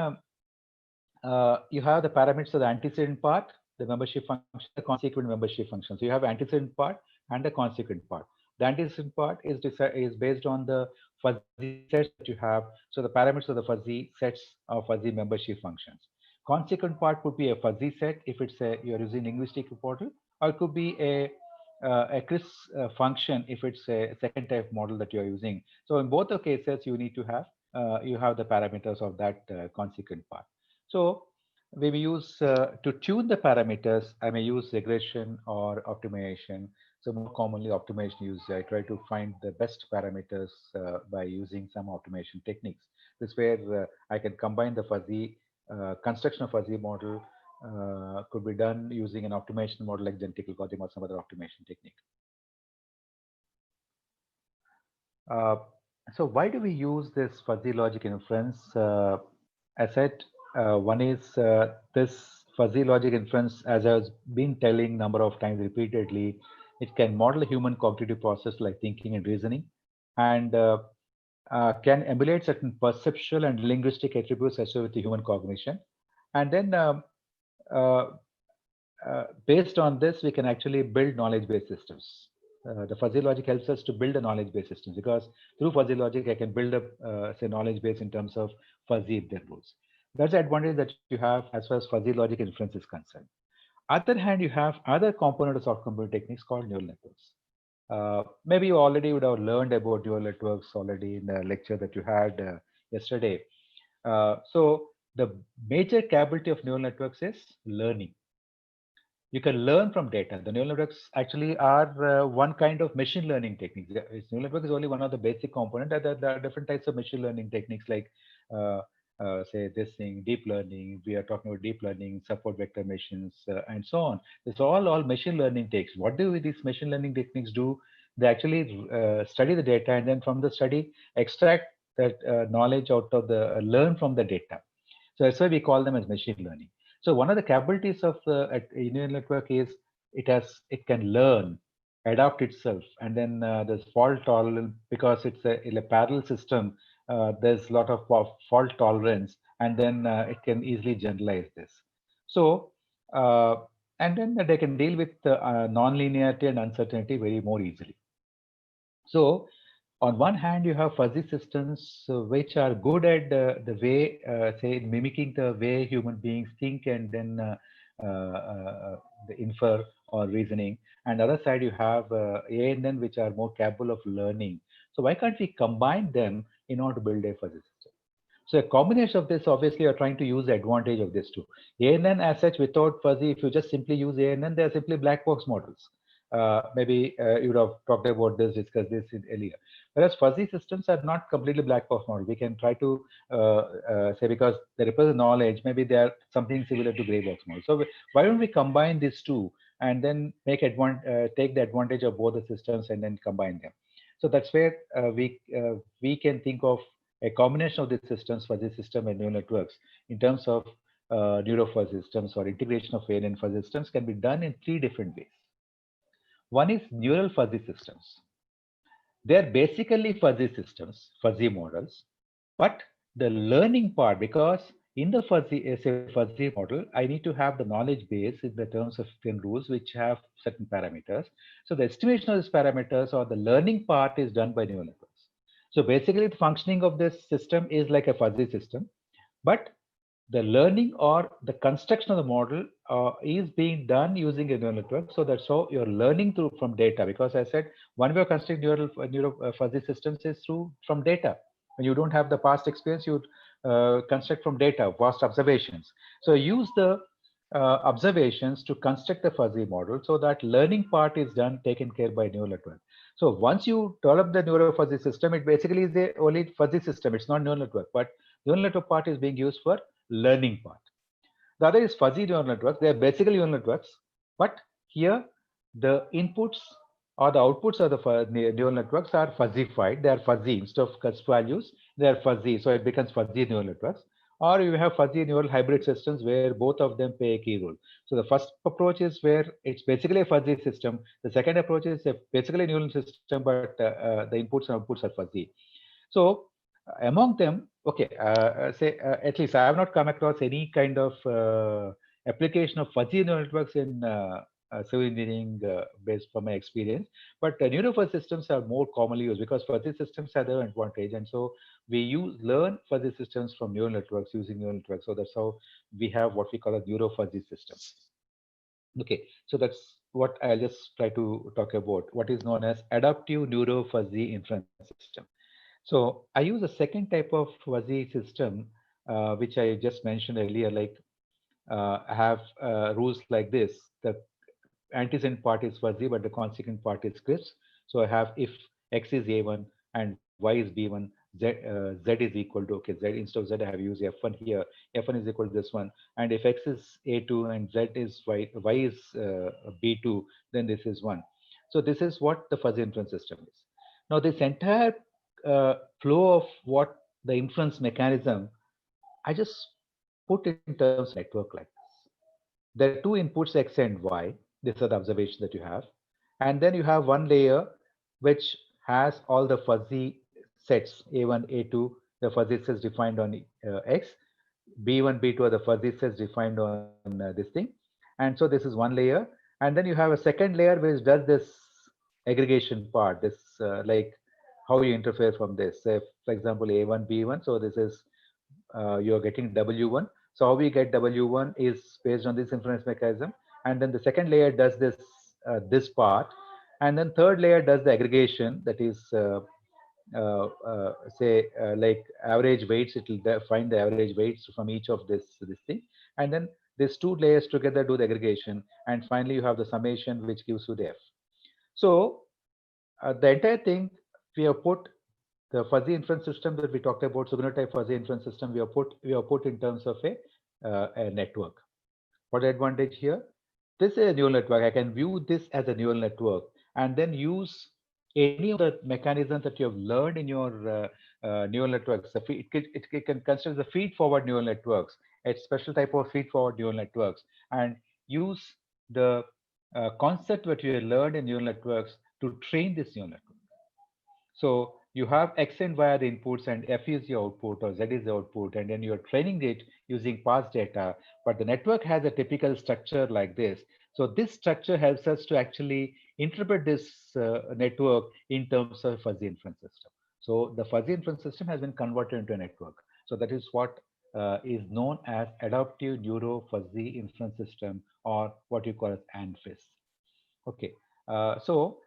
you have the parameters of the antecedent part, the membership function, the consequent membership function. So you have antecedent part and the consequent part. The antecedent part is based on the fuzzy sets that you have. So the parameters of the fuzzy sets of fuzzy membership functions. Consequent part could be a fuzzy set if it's you're using linguistic portal, or it could be a CRIS function if it's a second type model that you're using. So in both the cases, you have the parameters of that consequent part. So we may use to tune the parameters, I may use regression or optimization. So more commonly optimization use, I try to find the best parameters by using some optimization techniques. This where I can combine the fuzzy construction of fuzzy model could be done using an optimization model like genetic algorithm or some other optimization technique. Uh, so why do we use this fuzzy logic inference? I said one is this fuzzy logic inference, as I was been telling number of times repeatedly, It can model a human cognitive process like thinking and reasoning, and can emulate certain perceptual and linguistic attributes associated with the human cognition. And then uh, based on this, we can actually build knowledge-based systems. The fuzzy logic helps us to build a knowledge-based system because through fuzzy logic, I can build up, say, knowledge base in terms of fuzzy if there rules. That's the advantage that you have as far as fuzzy logic inference is concerned. Other hand, you have other component of soft computing techniques called neural networks. Maybe you already would have learned about neural networks already in the lecture that you had yesterday. So the major capability of neural networks is learning. You can learn from data. The neural networks actually are one kind of machine learning techniques. Neural network is only one of the basic component. There are different types of machine learning techniques like, uh, say, this thing, deep learning. We are talking about deep learning, support vector machines, and so on. It's all machine learning techniques. What do these machine learning techniques do? They actually study the data, and then from the study, extract that knowledge out of the learn from the data. So that's why we call them as machine learning. So one of the capabilities of a neural network is it can learn, adapt itself, and then there's fault tolerance because it's in a parallel system. There's a lot of fault tolerance, and then it can easily generalize this. So uh, and then they can deal with non-linearity and uncertainty very more easily. So on one hand, you have fuzzy systems which are good at the way, say, mimicking the way human beings think and then the infer or reasoning. And the other side, you have ANN, which are more capable of learning. So why can't we combine them in order to build a fuzzy system? So a combination of this, obviously, you're trying to use the advantage of this too. ANN as such, without fuzzy, if you just simply use ANN, they're simply black box models. Maybe you would have talked about this, discussed this earlier. Whereas fuzzy systems are not completely black box model. We can try to say because they represent knowledge, maybe they are something similar to gray box model. So why don't we combine these two and then take the advantage of both the systems and then combine them? So that's where we can think of a combination of these systems, fuzzy system and neural networks, in terms of neurofuzzy systems or integration of ANN fuzzy systems can be done in three different ways. One is neural fuzzy systems. They're basically fuzzy systems, fuzzy models, but the learning part, because in the fuzzy model, I need to have the knowledge base in the terms of certain rules which have certain parameters. So the estimation of these parameters or the learning part is done by neural networks. So basically, the functioning of this system is like a fuzzy system, but the learning or the construction of the model is being done using a neural network. So that's how you're learning through from data. Because I said one way of constructing neural fuzzy systems is through from data. When you don't have the past experience, you construct from data, past observations. So use the observations to construct the fuzzy model. So that learning part is done taken care by neural network. So once you develop the neural fuzzy system, it basically is a only fuzzy system. It's not neural network, but neural network part is being used for learning part. The other is fuzzy neural networks. They are basically neural networks, but here the inputs or the outputs of the neural networks are fuzzified. They are fuzzy instead of cusp values. They are fuzzy, so it becomes fuzzy neural networks. Or you have fuzzy neural hybrid systems where both of them play a key role. So the first approach is where it's basically a fuzzy system. The second approach is basically a neural system, but the inputs and outputs are fuzzy. So among them, okay, say at least I have not come across any kind of application of fuzzy neural networks in civil engineering based from my experience. But neurofuzzy systems are more commonly used because fuzzy systems have their advantage, and so we learn fuzzy systems from neural networks using neural networks. So that's how we have what we call a neurofuzzy system. Okay, so that's what I'll just try to talk about. What is known as adaptive neurofuzzy inference system. So I use a second type of fuzzy system, which I just mentioned earlier, like I have rules like this. The antecedent part is fuzzy, but the consequent part is crisp. So I have if x is a1 and y is b1, z is equal to, okay, z instead of z I have used f1 here. F1 is equal to this one. And if x is a2 and z is y is b2, then this is 1. So this is what the fuzzy inference system is. Now this entire flow of what the inference mechanism, I just put in terms of network like this. There are two inputs, x and y. These are the observations that you have. And then you have one layer which has all the fuzzy sets A1, A2, the fuzzy sets defined on X, B1, B2 are the fuzzy sets defined on this thing. And so this is one layer. And then you have a second layer which does this aggregation part, this like how you interfere from this. Say, for example, A1, B1. So this is you're getting W1. So how we get W1 is based on this inference mechanism. And then the second layer does this part. And then third layer does the aggregation, that is say like average weights. It will find the average weights from each of this thing, and then these two layers together do the aggregation, and finally you have the summation which gives you the F. So the entire thing, we have put the fuzzy inference system that we talked about, Sugunna type fuzzy inference system, we have put in terms of a network. What advantage here? This is a neural network. I can view this as a neural network and then use any of the mechanisms that you have learned in your neural networks. It can consider the feed-forward neural networks, a special type of feed-forward neural networks, and use the concept that you have learned in neural networks to train this neural network. So you have X and Y are the inputs and F is the output or Z is the output, and then you're training it using past data. But the network has a typical structure like this. So this structure helps us to actually interpret this network in terms of fuzzy inference system. So the fuzzy inference system has been converted into a network. So that is what is known as adaptive neuro fuzzy inference system, or what you call as ANFIS. Okay, so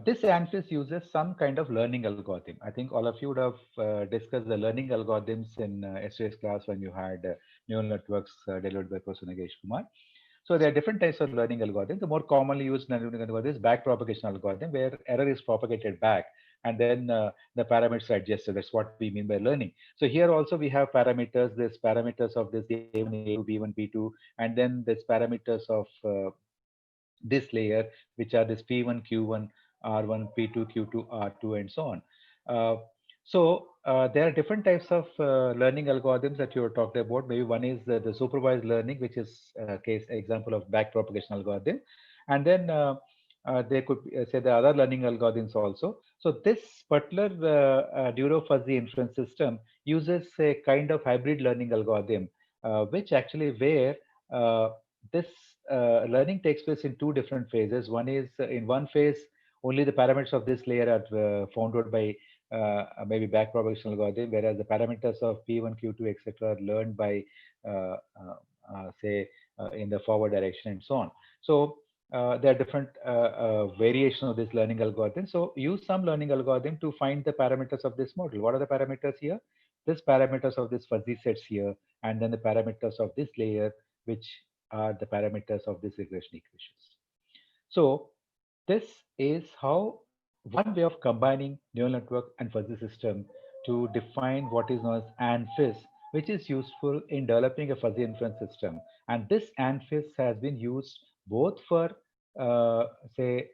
this ANFIS uses some kind of learning algorithm. I think all of you would have discussed the learning algorithms in yesterday's class when you had neural networks delivered by Professor Nagesh Kumar. So there are different types of learning algorithms. The more commonly used learning algorithm is back propagation algorithm, where error is propagated back, and then the parameters are adjusted. That's what we mean by learning. So here also we have parameters. There's parameters of this A1, A2, B1, B2, and then there's parameters of this layer, which are this P1, Q1, R1, P2, Q2, R2, and so on. There are different types of learning algorithms that you were talking about. Maybe one is the supervised learning, which is case example of back propagation algorithm, and then there could be, say the other learning algorithms also. So this particular neuro fuzzy inference system uses a kind of hybrid learning algorithm, which actually where uh, this learning takes place in two different phases. One is in one phase, only the parameters of this layer are found out by maybe back propagation algorithm, whereas the parameters of P1, Q2, etc. are learned by, say, in the forward direction and so on. So there are different variations of this learning algorithm. So use some learning algorithm to find the parameters of this model. What are the parameters here? This parameters of this fuzzy sets here, and then the parameters of this layer, which are the parameters of this regression equations. So this is how one way of combining neural network and fuzzy system to define what is known as ANFIS, which is useful in developing a fuzzy inference system. And this ANFIS has been used both for, say,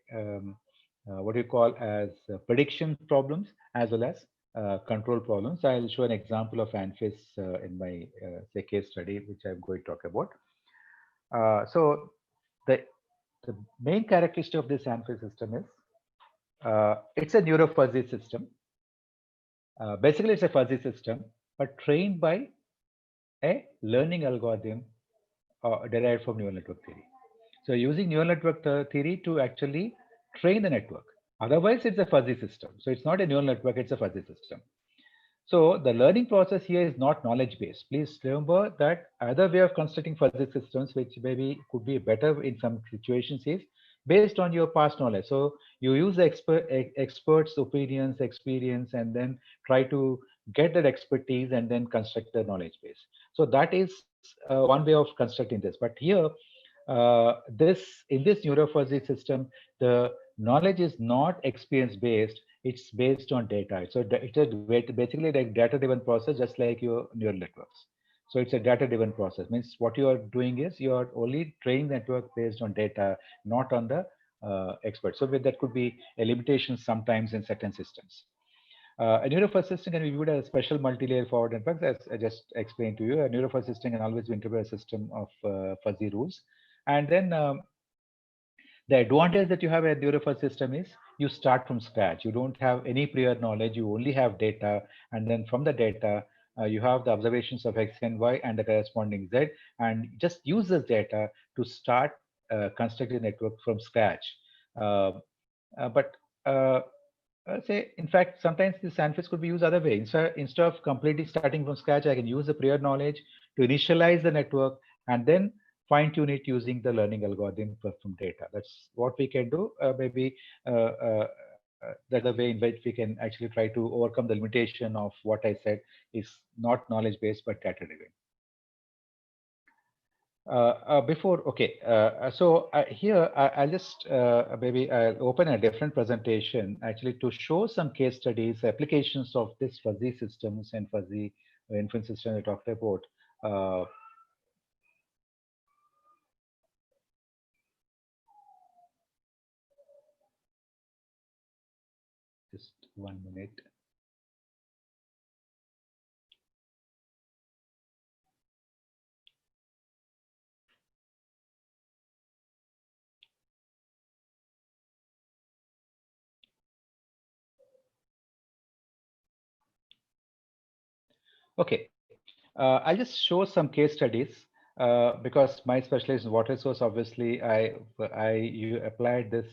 what you call as prediction problems as well as control problems. I'll show an example of ANFIS in my say case study, which I'm going to talk about. So the the main characteristic of this ANFIS system is it's a neurofuzzy system. Basically, it's a fuzzy system, but trained by a learning algorithm derived from neural network theory. So using neural network theory to actually train the network. Otherwise, it's a fuzzy system. So it's not a neural network, it's a fuzzy system. So the learning process here is not knowledge based. Please remember that other way of constructing fuzzy systems, which maybe could be better in some situations, is based on your past knowledge. So you use the experts' opinions, experience, and then try to get that expertise and then construct the knowledge base. So that is one way of constructing this. But here, this in this neurofuzzy system, the knowledge is not experience based, it's based on data. So it's basically like data driven process, just like your neural networks. So it's a data driven process. Means what you are doing is you are only training the network based on data, not on the expert. So that could be a limitation sometimes in certain systems. A neurofuzzy system can be viewed as a special multi-layer forward network, as I just explained to you. A neurofuzzy system can always be interpreted as a system of fuzzy rules. And then The advantage that you have a neurofuzz system is you start from scratch. You don't have any prior knowledge. You only have data, and then from the data, you have the observations of X and Y and the corresponding Z, and just use this data to start constructing a network from scratch. Uh, but say, in fact, sometimes the sandfish could be used other way. Instead of completely starting from scratch, I can use the prior knowledge to initialize the network and then fine tune it using the learning algorithm from data. That's what we can do. Maybe that's the way in which we can actually try to overcome the limitation of what I said is not knowledge based but data driven. Okay, so here I'll just maybe I'll open a different presentation actually to show some case studies, applications of this fuzzy systems and fuzzy inference system I talked about. Uh, just 1 minute. Okay, I'll just show some case studies because my specialization is water source. Obviously, you applied this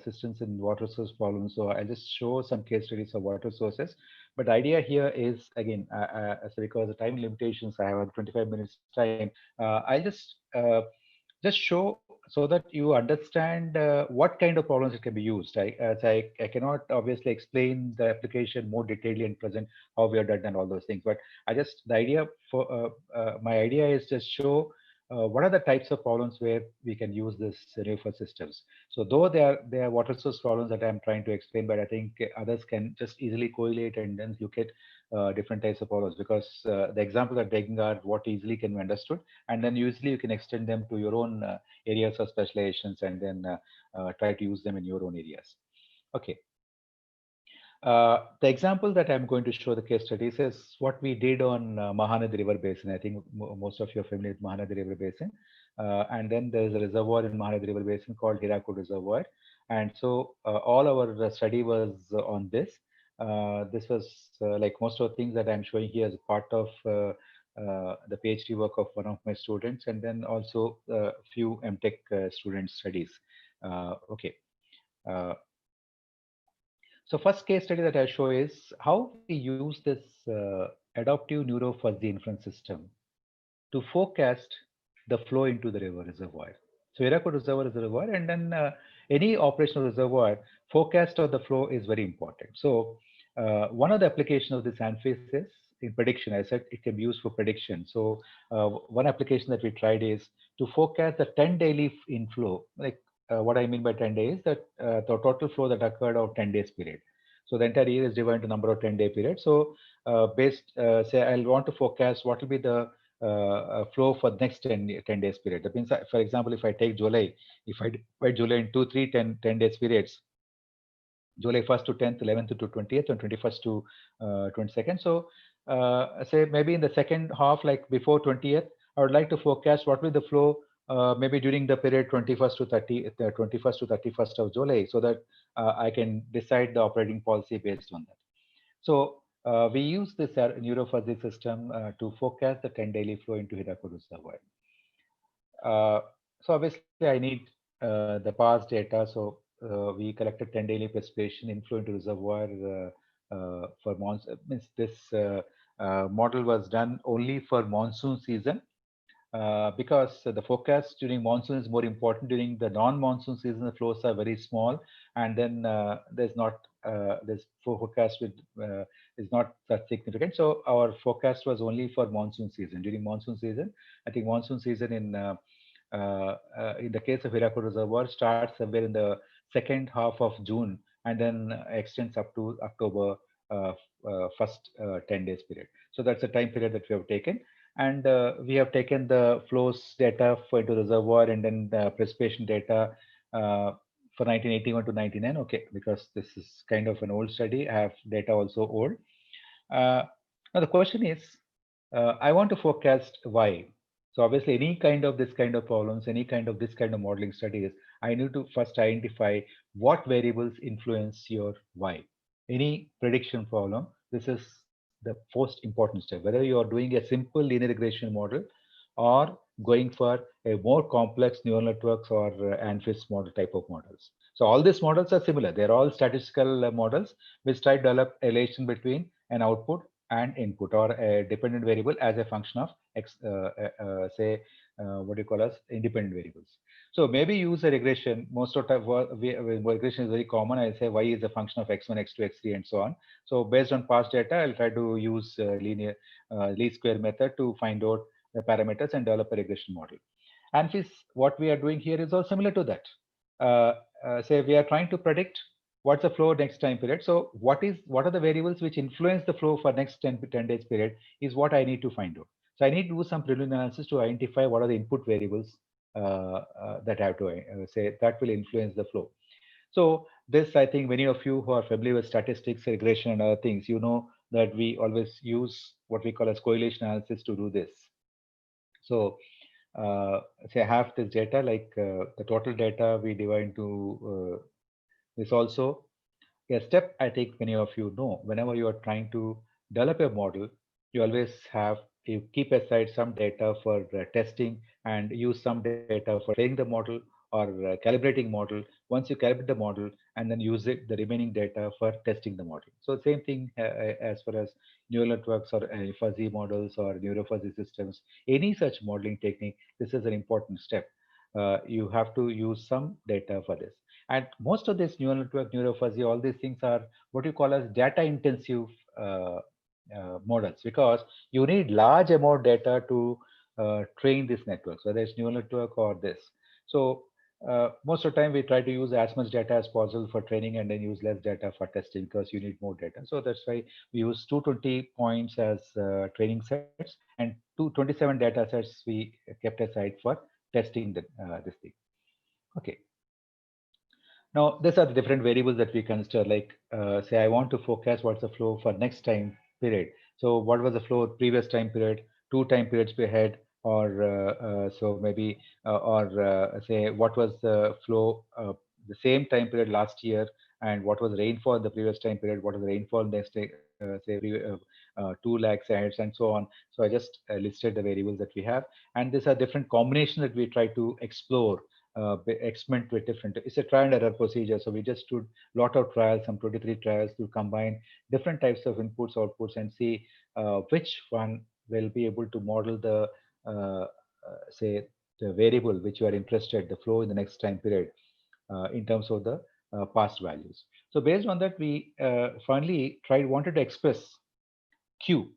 systems in water source problems, so I'll just show some case studies of water sources. But the idea here is again, so because of time limitations, I have 25 minutes time. I'll just show so that you understand what kind of problems it can be used. I cannot obviously explain the application more detailedly and present how we are done and all those things. But the idea for my idea is just show what are the types of problems where we can use this for systems. So though there are water source problems that I'm trying to explain, but I think others can just easily correlate and then look at different types of problems because the examples I'm taking are what easily can be understood, and then usually you can extend them to your own areas of specializations and then try to use them in your own areas. Okay. The example that I'm going to show the case studies is what we did on Mahanadi River Basin. I think most of you are familiar with Mahanadi River Basin. And then there's a reservoir in Mahanadi River Basin called Hirakud Reservoir. And so all our study was on this. This was like most of the things that I'm showing here as a part of the PhD work of one of my students, and then also a few MTech student studies. Okay. Uh, so first case study that I show is how we use this adaptive neurofuzzy inference system to forecast the flow into the river reservoir. So Hirakud Reservoir is a reservoir, and then any operational reservoir, forecast of the flow is very important. So one of the applications of this ANFIS is in prediction. I said it can be used for prediction. So one application that we tried is to forecast the 10 daily inflow. Like what I mean by 10 days, that the total flow that occurred of 10 days period. So the entire year is divided into number of 10-day periods. So say I'll want to forecast what will be the flow for the next 10 days period. That means, for example, if I take July, if I divide July into 10 days periods, July 1st to 10th, 11th to 20th, and 21st to 22nd. So say maybe in the second half, like before 20th, I would like to forecast what will the flow maybe during the period 21st to 21st to 31st of July, so that I can decide the operating policy based on that. So we use this neurofuzzy system to forecast the 10 daily flow into Hirakud Reservoir. So obviously I need the past data. So we collected 10 daily precipitation inflow into reservoir for monsoon. Means this model was done only for monsoon season because the forecast during monsoon is more important. During the non-monsoon season, the flows are very small, and then this forecast is not that significant. So our forecast was only for monsoon season. During monsoon season, I think monsoon season in the case of Hirakud Reservoir starts somewhere in the second half of June and then extends up to October first 10 days period. So that's the time period that we have taken. And we have taken the flows data for into reservoir and then the precipitation data for 1981 to 99. Okay, because this is kind of an old study. I have data also old. Now the question is, I want to forecast Y. So obviously, any kind of this kind of problems, any kind of this kind of modeling studies, I need to first identify what variables influence your y. Any prediction problem, this is the most important step. Whether you are doing a simple linear regression model or going for a more complex neural networks or ANFIS model type of models. So all these models are similar. They're all statistical models which try to develop a relation between an output and input or a dependent variable as a function of say what do you call as independent variables. So maybe use a regression. Most of the time, regression is very common. I say y is a function of x1, x2, x3, and so on. So based on past data, I'll try to use linear least square method to find out the parameters and develop a regression model. And this, what we are doing here is also similar to that. Say we are trying to predict what's the flow next time period. So what are the variables which influence the flow for next 10 days period is what I need to find out. So I need to do some preliminary analysis to identify what are the input variables that I have to say that will influence the flow. So this, I think many of you who are familiar with statistics, regression and other things, you know that we always use what we call as correlation analysis to do this. So say I have this data like the total data we divide into this also a step I think many of you know. Whenever you are trying to develop a model, you always have you keep aside some data for testing and use some data for training the model or calibrating model. Once you calibrate the model and then use it the remaining data for testing the model. So same thing as far as neural networks or fuzzy models or neurofuzzy systems, any such modeling technique, this is an important step. You have to use some data for this. And most of this neural network, neurofuzzy, all these things are what you call as data intensive models, because you need large amount of data to train this network, whether it's neural network or this. So most of the time we try to use as much data as possible for training and then use less data for testing because you need more data. So that's why we use 220 points as training sets and 227 data sets we kept aside for testing this thing. Okay. Now, these are the different variables that we consider. Like, say, I want to forecast what's the flow for next time period. So, what was the flow previous time period, 2 time periods ahead, or so maybe, or say, what was the flow the same time period last year, and what was rainfall in the previous time period, what was the rainfall next day, say, 2 lakhs ahead, and so on. So, I just listed the variables that we have, and these are different combinations that we try to explore experiment with different. It's a trial and error procedure. So we just did lot of trials, some 23 trials to combine different types of inputs, outputs, and see which one will be able to model the say the variable which you are interested, the flow in the next time period in terms of the past values. So based on that, we finally wanted to express Q.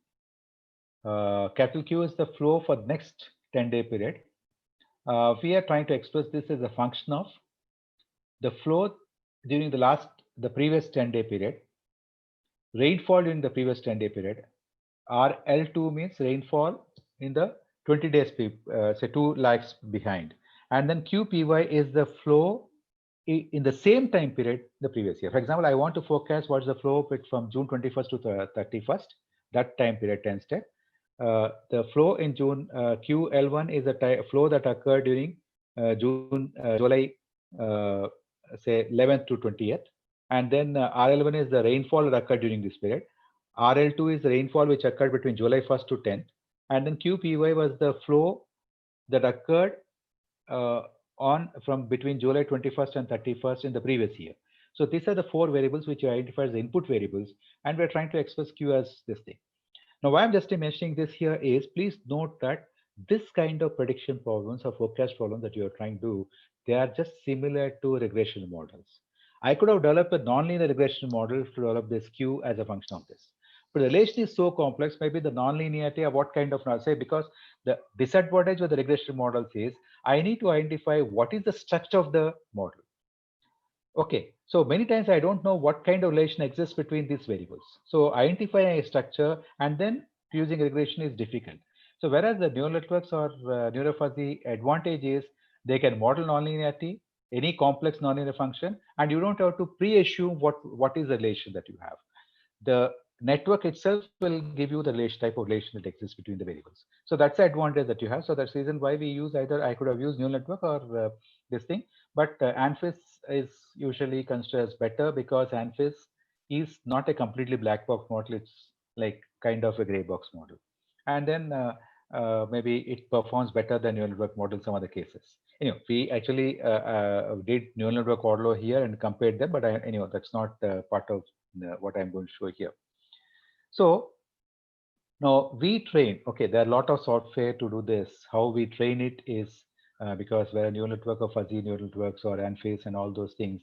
Capital Q is the flow for the next 10-day period. We are trying to express this as a function of the flow during the previous 10-day period, rainfall during the previous 10-day period. RL2 means rainfall in the 20 days, say 2 lakhs behind. And then QPY is the flow in the same time period the previous year. For example, I want to forecast what's the flow from June 21st to 31st, that time period 10 step. The flow in June, QL1 is the flow that occurred during July, say 11th to 20th. And then RL1 is the rainfall that occurred during this period. RL2 is the rainfall which occurred between July 1st to 10th. And then QPY was the flow that occurred on from between July 21st and 31st in the previous year. So these are the 4 variables which you identify as the input variables, and we're trying to express Q as this thing. Now, why I'm just mentioning this here is please note that this kind of prediction problems or forecast problems that you're trying to do, they are just similar to regression models. I could have developed a nonlinear regression model to develop this Q as a function of this. But the relation is so complex, maybe the nonlinearity of what kind of, say, because the disadvantage with the regression models is I need to identify what is the structure of the model. Okay, so many times I don't know what kind of relation exists between these variables. So identifying a structure and then using regression is difficult. So whereas the neural networks or neurofuzzy advantage is they can model nonlinearity, any complex nonlinear function, and you don't have to pre-assume what is the relation that you have. The network itself will give you the type of relation that exists between the variables. So that's the advantage that you have. So that's the reason why we use either I could have used neural network or this thing. But ANFIS is usually considered as better because ANFIS is not a completely black box model. It's like kind of a gray box model. And then maybe it performs better than neural network model in some other cases. We actually did neural network model here and compared them, but that's not part of what I'm going to show here. So now we train, okay, there are a lot of software to do this. How we train it is because where a neural network or fuzzy neural networks or ANFIS and all those things,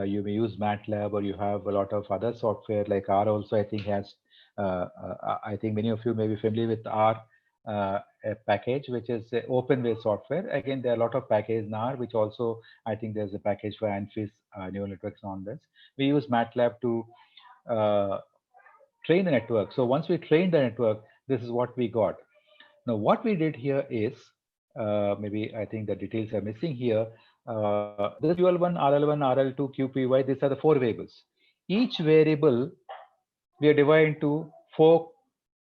you may use MATLAB or you have a lot of other software like R also, I think has, I think many of you may be familiar with R a package, which is open-based software. Again, there are a lot of packages in R, which also, I think there's a package for ANFIS neural networks on this. We use MATLAB to uh, train the network. So once we train the network, this is what we got. Now, what we did here is, maybe I think the details are missing here. This QL1, RL1, RL2, QPY, these are the four variables. Each variable we are divided into four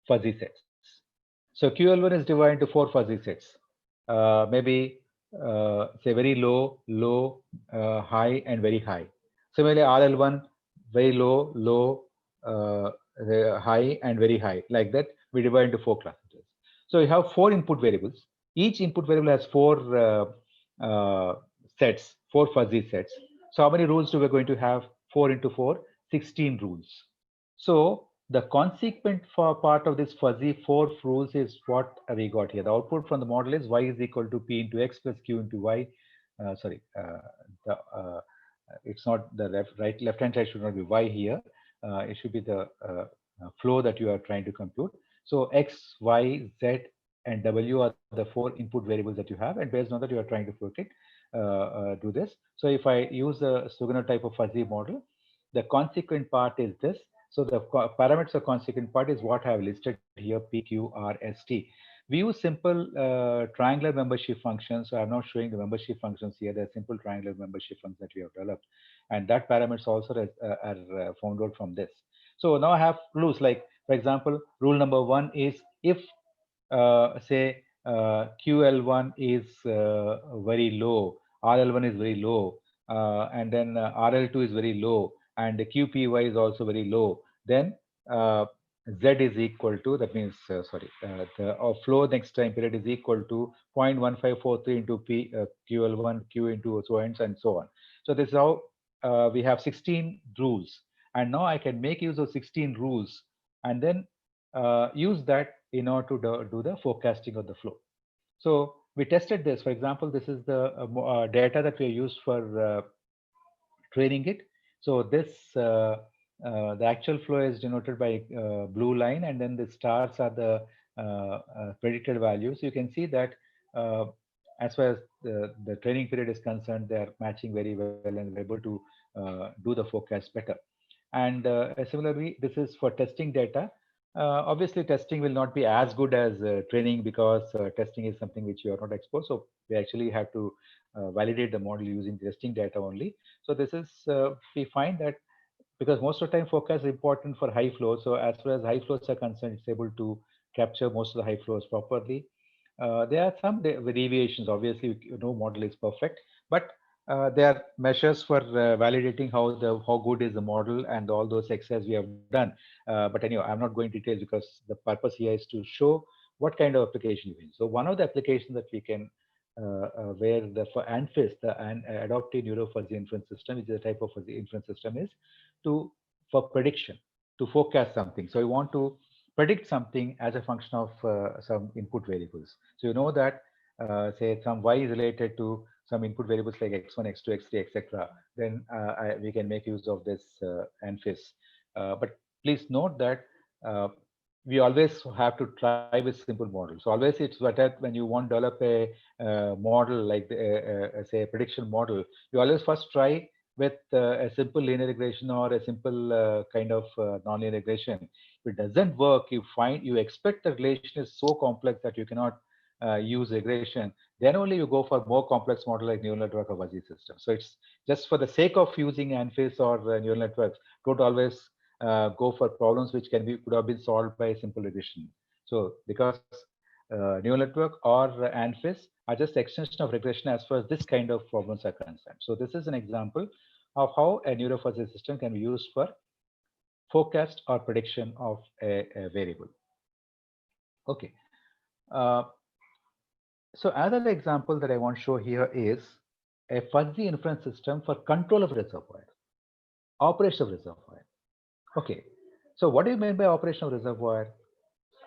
fuzzy sets. So QL1 is divided into four fuzzy sets. Maybe say very low, low, high, and very high. Similarly, RL1, very low, low, high, and very high. Like that, we divide into four clusters. So you have four input variables. Each input variable has four sets, four fuzzy sets. So how many rules do we going to have? 4 into 4, 16 rules. So the consequent for part of this fuzzy four rules is what we got here. The output from the model is y is equal to p into x plus q into y. Sorry, the, it's not the left hand side should not be y here. It should be the flow that you are trying to compute. So x, y, z, and w are the four input variables that you have, and based on that you are trying to predict do this. So if I use a Sugano type of fuzzy model, the consequent part is this. So the parameters of consequent part is what I have listed here, P, Q, R, S, T. We use simple triangular membership functions. So I'm not showing the membership functions here. They're simple triangular membership functions that we have developed. And that parameters also are found out from this. So now I have rules like, for example, rule number one is if say QL1 is very low, RL1 is very low, and then RL2 is very low, and the QPY is also very low, then uh, Z is equal to, that means, the flow next time period is equal to 0.1543 into QL1, Q into so and so on. So this is how we have 16 rules. And now I can make use of 16 rules and then use that in order to do the forecasting of the flow. So we tested this. For example, this is the data that we used for training it. So this, the actual flow is denoted by blue line, and then the stars are the predicted values. You can see that as far as the training period is concerned, they are matching very well and we're able to do the forecast better. And similarly, this is for testing data. Obviously, testing will not be as good as training because testing is something which you are not exposed. So we actually have to validate the model using testing data only. So this is, we find that because most of the time forecast is important for high flows. So as far as high flows are concerned, it's able to capture most of the high flows properly. There are some deviations. Obviously, no model is perfect, but there are measures for validating how good is the model and all those exercises we have done. But anyway, I'm not going into details because the purpose here is to show what kind of application you use. So one of the applications that we can where the for ANFIS, the adaptive neuro fuzzy inference system, which is a type of fuzzy inference system, is to for prediction, to forecast something. So you want to predict something as a function of some input variables. So you know that say some y is related to some input variables like x1, x2, x3, etc. Then we can make use of this ANFIS. But please note that we always have to try with simple models. So always it's better when you want to develop a model like say a prediction model, you always first try with a simple linear regression or a simple kind of nonlinear regression. If it doesn't work, you expect the relation is so complex that you cannot use regression. Then only you go for more complex model like neural network or fuzzy system. So it's just for the sake of using ANFIS or neural networks. Don't always go for problems which could have been solved by simple regression. So because neural network or ANFIS are just extension of regression as far as this kind of problems are concerned. So this is an example of how a neurofuzzy system can be used for forecast or prediction of a variable. Okay. Uh, so another example that I want to show here is a fuzzy inference system for control of reservoir, operation of reservoir. Okay. So what do you mean by operation of reservoir?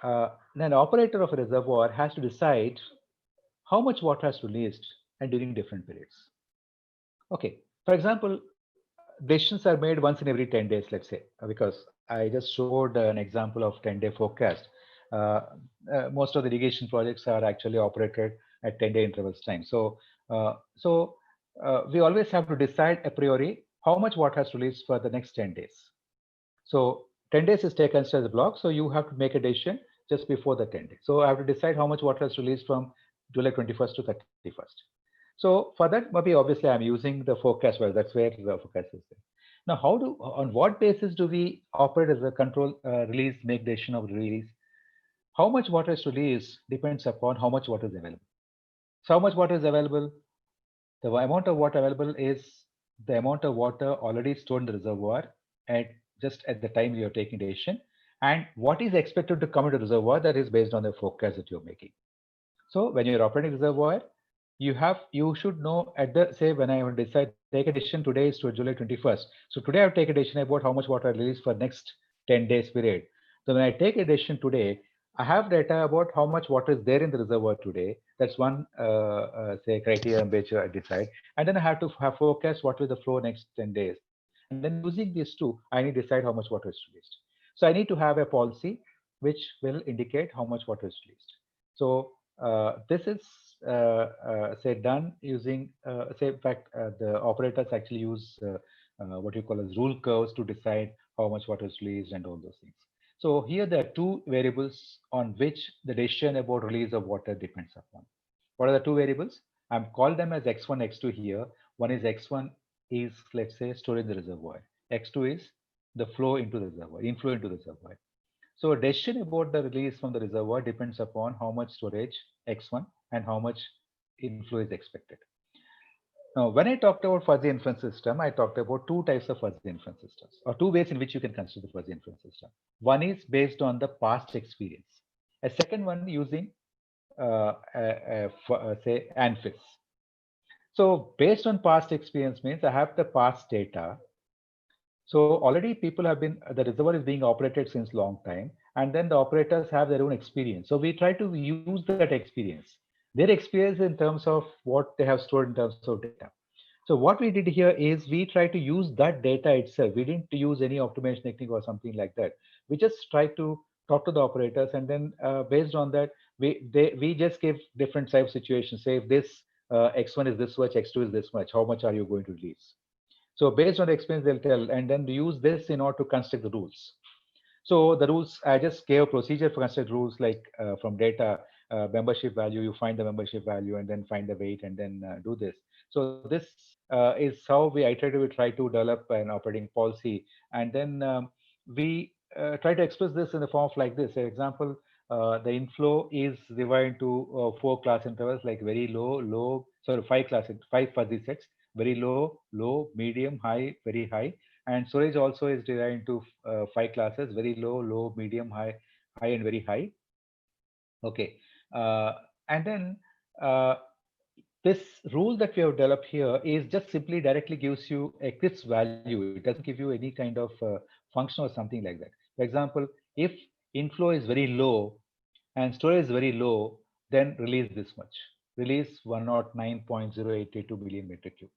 An operator of a reservoir has to decide how much water has released and during different periods. Okay. For example, decisions are made once in every 10 days, let's say, because I just showed an example of 10-day forecast. Uh, Most of the irrigation projects are actually operated at 10-day intervals time. We always have to decide a priori how much water has released for the next 10 days. So 10 days is taken as a block. So you have to make a decision just before the 10 days. So I have to decide how much water is released from July 21st to 31st. So for that, maybe obviously I'm using the forecast. Well, that's where the forecast is there. Now, on what basis do we operate as a control release, make decision of release? How much water is released depends upon how much water is available. So how much water is available? The amount of water available is the amount of water already stored in the reservoir at just at the time you're taking decision, and what is expected to come into the reservoir that is based on the forecast that you're making. So when you're operating reservoir, you should know at the say when I will decide take a decision today is to July 21st. So today I will take a decision about how much water I release for next 10 days period. So when I take a decision today, I have data about how much water is there in the reservoir today. That's one say criteria which I decide, and then I have to have forecast what will the flow next 10 days. And then using these two, I need to decide how much water is released. So I need to have a policy which will indicate how much water is released. So this is say done using say in fact the operators actually use what you call as rule curves to decide how much water is released and all those things. So here there are two variables on which the decision about release of water depends upon. What are the two variables? I'm called them as x1, x2 here. One is x1 is let's say stored in the reservoir. X2 is the flow into the reservoir, inflow into the reservoir. So a decision about the release from the reservoir depends upon how much storage x1 and how much inflow is expected. Now, when I talked about fuzzy inference system, I talked about two types of fuzzy inference systems, or two ways in which you can consider the fuzzy inference system. One is based on the past experience. A second one using, say, ANFIS. So based on past experience means I have the past data. So already people have been, the reservoir is being operated since long time, and then the operators have their own experience. So we try to use that experience, their experience in terms of what they have stored in terms of data. So what we did here is we tried to use that data itself. We didn't use any optimization technique or something like that. We just tried to talk to the operators, and then based on that, we just give different type of situations. Say if this x1 is this much, x2 is this much, how much are you going to release? So based on the experience, they'll tell, and then use this in order to construct the rules. So the rules, I just gave a procedure for construct rules like from data membership value, you find the membership value and then find the weight and then do this. So this is how we iteratively try to develop an operating policy. And then we try to express this in the form of like this. For example, the inflow is divided into four class intervals like very low, low, sorry, five fuzzy sets, very low, low, medium, high, very high. And storage also is divided into five classes: very low, low, medium, high, high, and very high. Okay, uh, and then uh, this rule that we have developed here is just simply directly gives you a crisp value. It doesn't give you any kind of function or something like that. For example, if inflow is very low and storage is very low, then release this much. Release 109.0882 billion metric cube.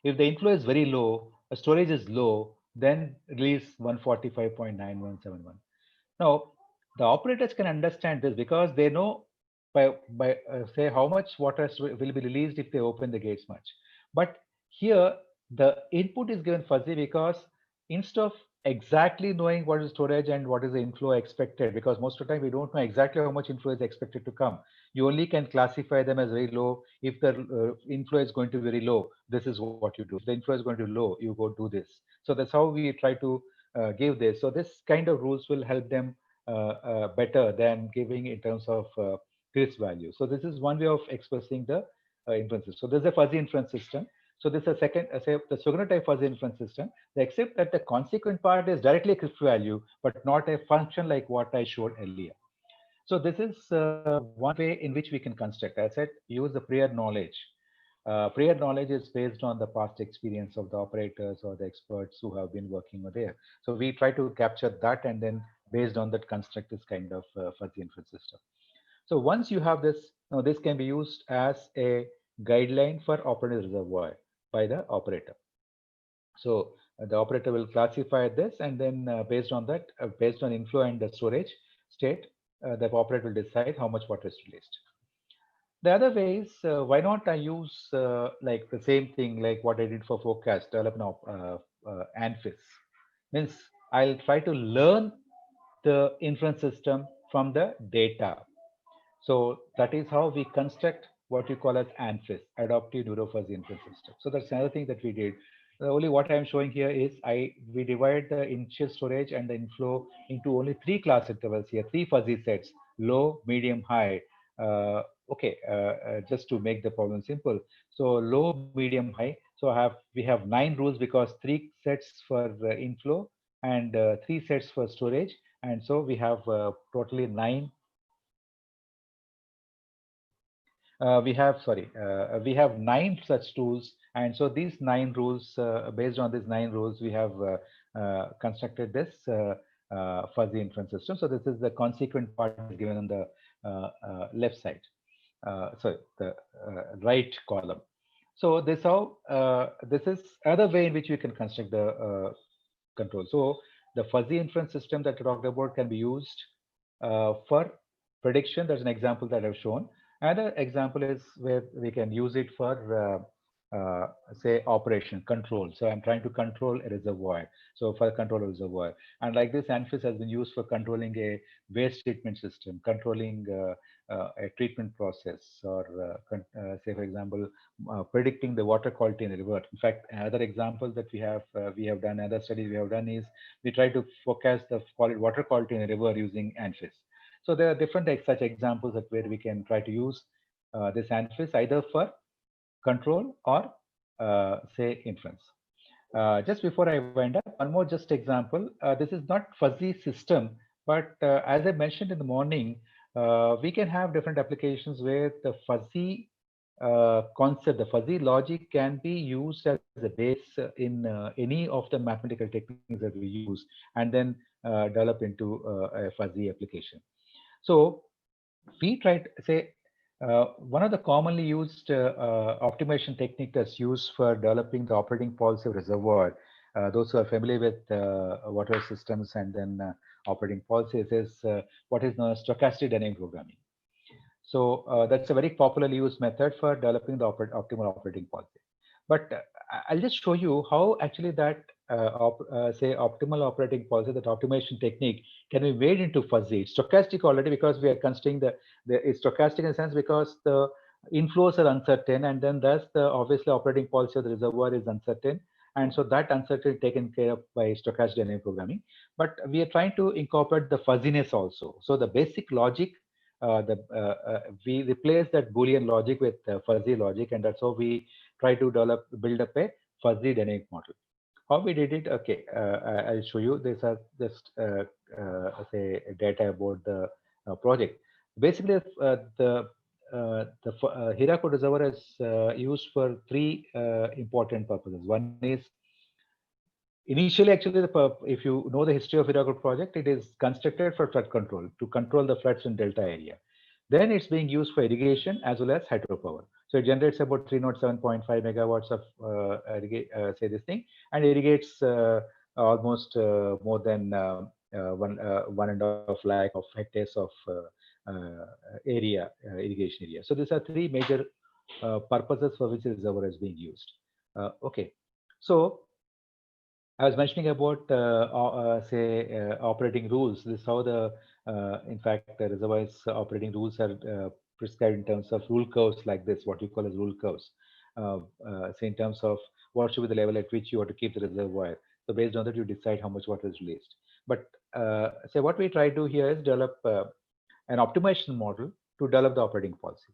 If the inflow is very low, storage is low, then release 145.9171. Now, the operators can understand this because they know by say how much water will be released if they open the gates much. But here the input is given fuzzy because instead of exactly knowing what is storage and what is the inflow expected, because most of the time we don't know exactly how much inflow is expected to come. You only can classify them as very low. If the inflow is going to be very low, this is what you do. If the inflow is going to be low, you go do this. So that's how we try to give this. So this kind of rules will help them better than giving in terms of crisp value. So this is one way of expressing the inferences. So there's a fuzzy inference system. So this is a second, say the Sugner type fuzzy inference system, except that the consequent part is directly a crisp value, but not a function like what I showed earlier. So this is one way in which we can construct. As I said, use the prior knowledge. Prior knowledge is based on the past experience of the operators or the experts who have been working over there. So we try to capture that and then based on that construct this kind of fuzzy inference system. So once you have this, now this can be used as a guideline for operator reservoir by the operator. So the operator will classify this, and then based on that, based on inflow and the storage state, the operator will decide how much water is released. The other way is why not I use like the same thing like what I did for forecast development of ANFIS. Means I'll try to learn the inference system from the data. So that is how we construct what you call as ANFIS, Adaptive Neurofuzzy Inference System. So that's another thing that we did. Only what I'm showing here is we divide the initial storage and the inflow into only three class intervals here, three fuzzy sets, low, medium, high. Just to make the problem simple. So low, medium, high. So we have 9 rules because three sets for inflow and three sets for storage. And so we have totally we have 9 such tools, and so these 9 rules, based on these 9 rules, we have constructed this fuzzy inference system. So this is the consequent part is given on the left side, sorry, the right column. So this is other way in which we can construct the control. So the fuzzy inference system that I talked about can be used for prediction. That's an example that I've shown. Another example is where we can use it for say operation control. So I'm trying to control a reservoir. So for control a reservoir, and like this, ANFIS has been used for controlling a waste treatment system, controlling a treatment process, or say for example, predicting the water quality in a river. In fact, another example that we have done, another study we have done is we try to forecast the water quality in a river using ANFIS. So there are different such examples that where we can try to use this ANFIS either for control or say inference. Just before I wind up, one more just example. This is not fuzzy system, but as I mentioned in the morning, we can have different applications where the fuzzy concept, the fuzzy logic can be used as a base in any of the mathematical techniques that we use, and then develop into a fuzzy application. So we tried say one of the commonly used optimization technique that's used for developing the operating policy of reservoir. Those who are familiar with water systems and then operating policies is what is known as stochastic dynamic programming. So that's a very popularly used method for developing the optimal operating policy. But I'll just show you how actually that say optimal operating policy, that optimization technique can be made into fuzzy. It's stochastic already because we are considering it's stochastic in a sense because the inflows are uncertain, and then thus the obviously operating policy of the reservoir is uncertain. And so that uncertainty taken care of by stochastic dynamic programming. But we are trying to incorporate the fuzziness also. So the basic logic we replace that Boolean logic with fuzzy logic, and that's how we try to build up a fuzzy dynamic model. How we did it? Okay, I'll show you. These are just say data about the project. Basically, the Hirakud reservoir is used for three important purposes. One is initially, actually, if you know the history of Hirakud project, it is constructed for flood control to control the floods in delta area. Then it's being used for irrigation as well as hydropower. So it generates about 307.5 megawatts of say this thing, and irrigates almost more than 1.5 lakh of hectares of area irrigation area. So these are three major purposes for which the reservoir is being used. Okay, so I was mentioning about say operating rules. This is how in fact the reservoir's operating rules are prescribed in terms of rule curves like this, what you call as rule curves. Say in terms of what should be the level at which you want to keep the reservoir. So based on that, you decide how much water is released. But say what we try to do here is develop an optimization model to develop the operating policy.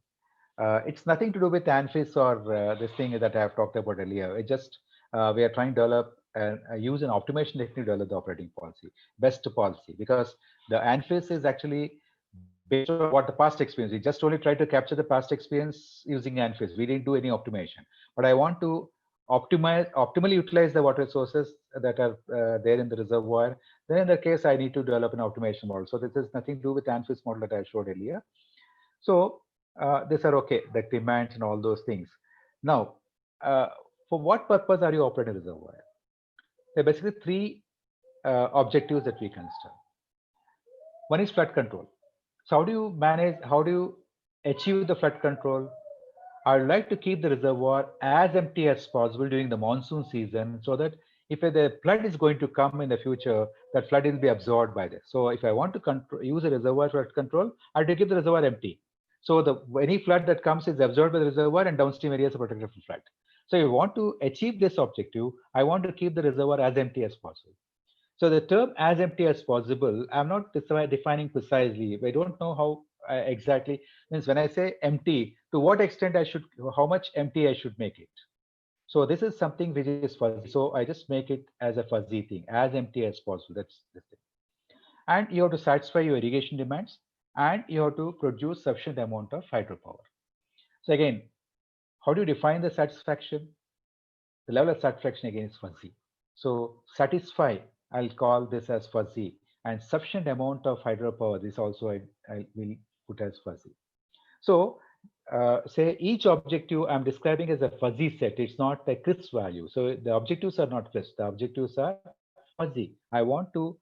It's nothing to do with ANFIS or this thing that I have talked about earlier. It just we are trying to develop and use an optimization technique to develop the operating policy, best policy, because the ANFIS is actually based on what the past experience. We just only try to capture the past experience using ANFIS. We didn't do any optimization. But I want to optimally utilize the water resources that are there in the reservoir. Then in that case, I need to develop an optimization model. So this has nothing to do with ANFIS model that I showed earlier. So these are okay, the demands and all those things. Now, uh, for what purpose are you operating a reservoir? There are basically three objectives that we consider. One is flood control. So how do you manage, how do you achieve the flood control? I would like to keep the reservoir as empty as possible during the monsoon season so that if the flood is going to come in the future, that flood will be absorbed by this. So if I want to use a reservoir flood control, I have to keep the reservoir empty. So the any flood that comes is absorbed by the reservoir and downstream areas are protected from flood. So if I want to achieve this objective, I want to keep the reservoir as empty as possible. So the term as empty as possible, I'm not defining precisely. I don't know how exactly means when I say empty, to what extent I should, how much empty I should make it. So this is something which is fuzzy. So I just make it as a fuzzy thing, as empty as possible. That's the thing. And you have to satisfy your irrigation demands, and you have to produce sufficient amount of hydropower. So again, how do you define the satisfaction? The level of satisfaction again is fuzzy. So satisfy, I'll call this as fuzzy, and sufficient amount of hydropower, this also I will put as fuzzy. So say each objective I'm describing as a fuzzy set. It's not a crisp value. So the objectives are not crisp. The objectives are fuzzy. I want to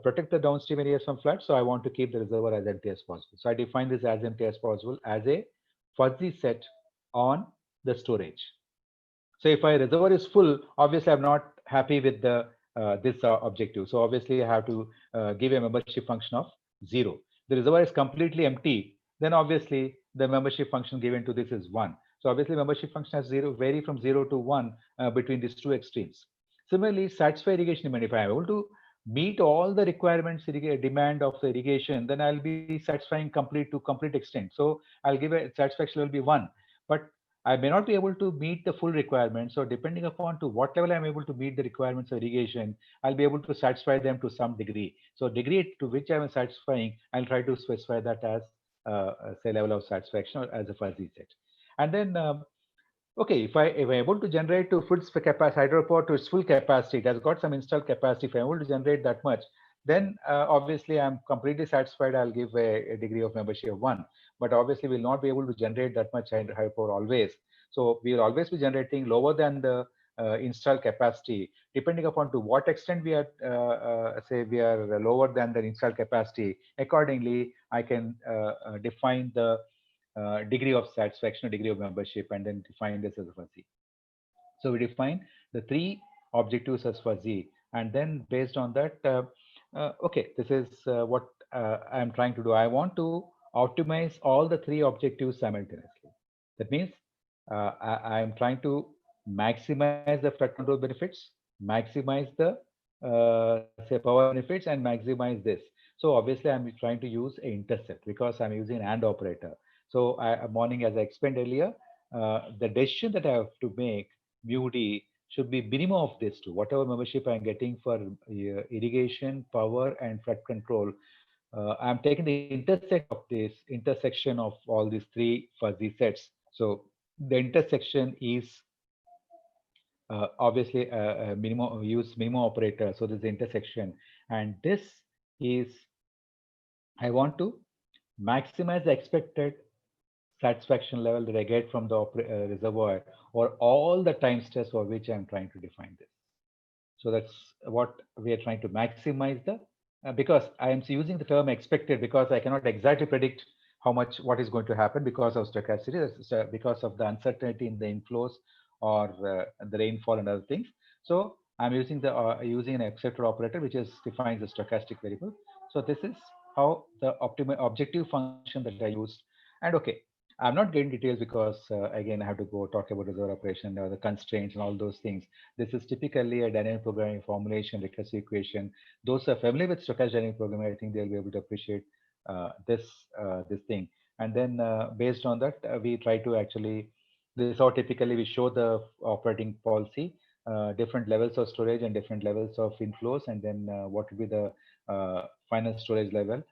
protect the downstream areas from flood. So I want to keep the reservoir as empty as possible. So I define this as empty as possible as a fuzzy set on the storage. So if my reservoir is full, obviously I'm not happy with the this objective. So obviously I have to give a membership function of 0. The reservoir is completely empty, then obviously the membership function given to this is 1. So obviously membership function has 0 vary from 0 to 1 between these two extremes. Similarly, satisfy irrigation demand. If I'm able to meet all the requirements demand of the irrigation, then I'll be satisfying complete to complete extent. So I'll give a satisfaction will be 1. But I may not be able to meet the full requirements. So depending upon to what level I'm able to meet the requirements of irrigation, I'll be able to satisfy them to some degree. So degree to which I'm satisfying, I'll try to specify that as say level of satisfaction or as a fuzzy set. And then okay, if I'm able to generate to full capacity hydropower to its full capacity, it has got some installed capacity. If I'm able to generate that much, then obviously I'm completely satisfied. I'll give a degree of membership of 1. But obviously we'll not be able to generate that much hydropower always. So we will always be generating lower than the installed capacity, depending upon to what extent we are say we are lower than the installed capacity. Accordingly, I can define the degree of satisfaction or degree of membership and then define this as a fuzzy. So we define the three objectives as fuzzy, and then based on that, okay, this is what I'm trying to do. I want to optimize all the three objectives simultaneously. That means I'm trying to maximize the flood control benefits, maximize the say power benefits, and maximize this. So obviously, I'm trying to use a intercept because I'm using an AND operator. So morning, as I explained earlier, the decision that I have to make mu d should be minimum of this two. Whatever membership I'm getting for irrigation, power, and flood control, I'm taking the intersect of this intersection of all these three fuzzy sets. So the intersection is obviously a minimum use minimum operator. So there's the intersection, and this is I want to maximize the expected satisfaction level that I get from the reservoir or all the time steps for which I'm trying to define this. So that's what we are trying to maximize the, because I am using the term expected because I cannot exactly predict how much, what is going to happen because of stochasticity, because of the uncertainty in the inflows or the rainfall and other things. So I'm using the using an acceptor operator, which is defines the stochastic variable. So this is how the optimal objective function that I used. And okay, I'm not getting details because again I have to go talk about reservoir operation or the constraints and all those things. This is typically a dynamic programming formulation, recursive equation. Those are familiar with stochastic dynamic programming, I think they'll be able to appreciate this this thing. and then based on that, we try to actually, this is how typically we show the operating policy, different levels of storage and different levels of inflows, and then what will be the final storage level.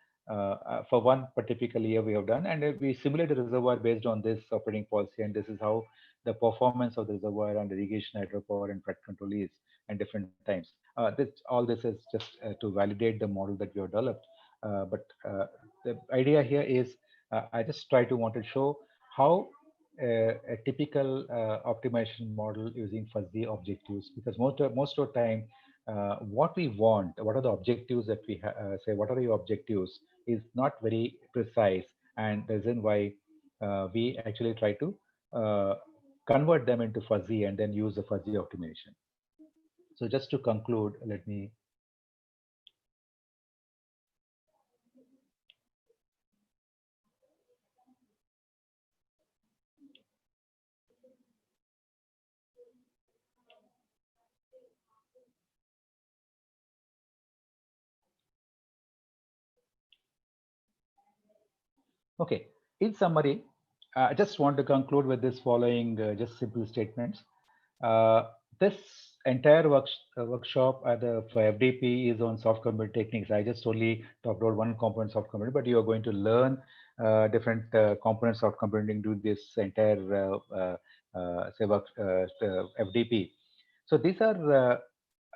For one particular year we have done, and we simulate the reservoir based on this operating policy, and this is how the performance of the reservoir and irrigation, hydropower, and flood control is at different times. All this is just to validate the model that we have developed. But the idea here is I just try to want to show how a typical optimization model using fuzzy objectives, because most of the time what we want, what are the objectives that we say, what are your objectives, is not very precise, and the reason why we actually try to uh, convert them into fuzzy and then use the fuzzy optimization. So just to conclude, let me. Okay, in summary, I just want to conclude with this following just simple statements. Uh, this entire workshop for FDP is on soft computer techniques. I just only talked about one component of computing, but you are going to learn different components of computing during this entire FDP. So these are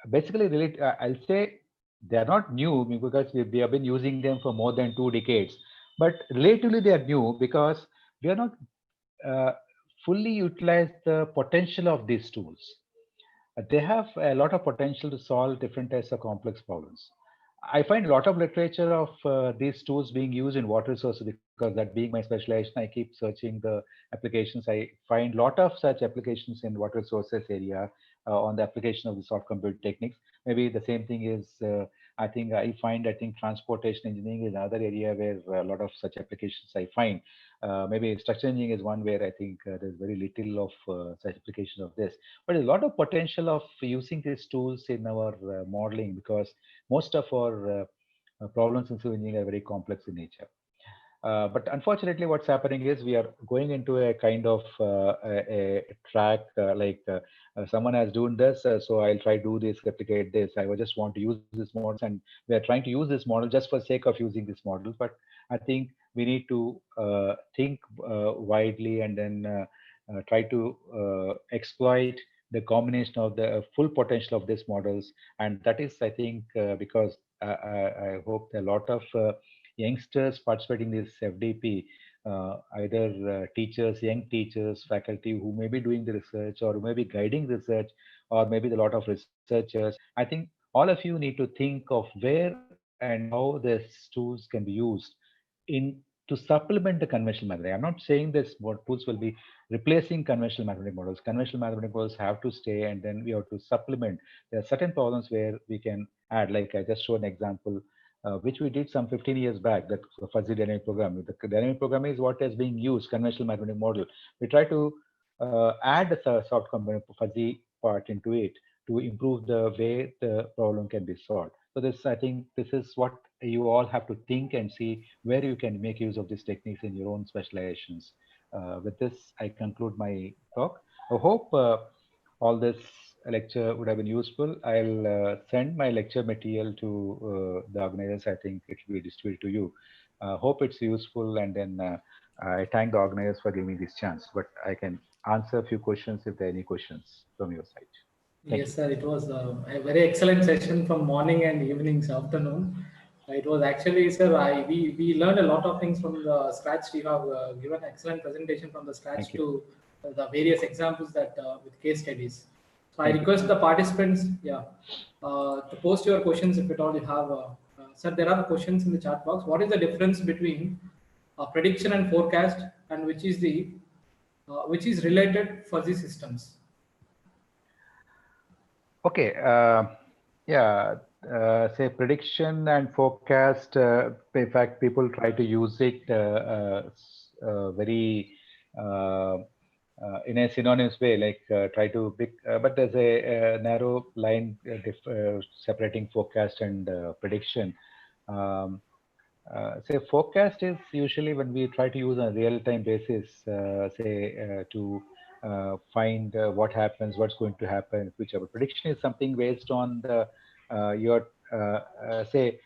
basically related. I'll say they are not new because we have been using them for more than 2 decades, but relatively they are new because we are not uh, fully utilized the potential of these tools. They have a lot of potential to solve different types of complex problems. I find a lot of literature of these tools being used in water resources, because that being my specialization, I keep searching the applications. I find a lot of such applications in water resources area on the application of the soft computer techniques. Maybe the same thing is, I think transportation engineering is another area where a lot of such applications I find. Maybe structural engineering is one where I think there's very little of such applications of this. But a lot of potential of using these tools in our modeling, because most of our problems in civil engineering are very complex in nature. But unfortunately, what's happening is we are going into a kind of a track someone has done this, so I'll try to do this, replicate this. I would just want to use these models, and we are trying to use this model just for sake of using this model. But I think we need to think widely, and then try to exploit the combination of the full potential of these models. And that is, I think, because I hope a lot of youngsters participating in this FDP, either young teachers, faculty who may be doing the research or who may be guiding research, or maybe a lot of researchers. I think all of you need to think of where and how these tools can be used in to supplement the conventional mathematics. I'm not saying this tools will be replacing conventional mathematical models. Conventional mathematical models have to stay, and then we have to supplement. There are certain problems where we can add, like I just showed an example which we did some 15 years back, that fuzzy dynamic programming. The dynamic programming is what is being used, conventional mathematical model. We try to add a soft component fuzzy part into it to improve the way the problem can be solved. So this, I think, this is what you all have to think and see where you can make use of these techniques in your own specializations. With this, I conclude my talk. I hope all this lecture would have been useful. I'll send my lecture material to the organizers. I think it will be distributed to you. Hope it's useful, and then I thank the organizers for giving me this chance. But I can answer a few questions if there are any questions from your side. Thank you. Yes, sir. It was a very excellent session from morning and evenings, afternoon. It was actually, sir, we learned a lot of things from the scratch. You have given excellent presentation from the scratch Thank you. to the various examples that with case studies. So I Thank you. request the participants, yeah, to post your questions if at all you have. Sir, there are questions in the chat box. What is the difference between prediction and forecast, and which is related fuzzy systems? Okay. Yeah. Say prediction and forecast. In fact, people try to use it very in a synonymous way, like try to pick. But there's a narrow line separating forecast and prediction. Um, Say forecast is usually when we try to use on a real-time basis, to find what happens, what's going to happen in future. But prediction is something based on the your say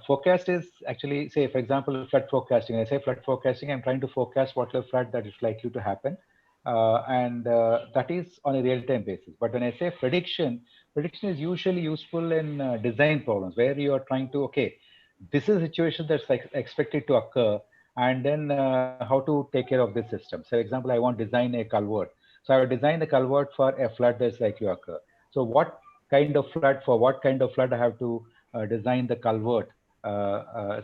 forecast is actually, say, for example, flood forecasting. I say flood forecasting, I'm trying to forecast what the flood that is likely to happen, and that is on a real-time basis. But when I say prediction, prediction is usually useful in design problems where you are trying to, okay, this is a situation that's expected to occur, and then how to take care of this system. So, example, I want to design a culvert. So, I will design the culvert for a flood that's likely to occur. So, what kind of flood, for what kind of flood I have to design the culvert?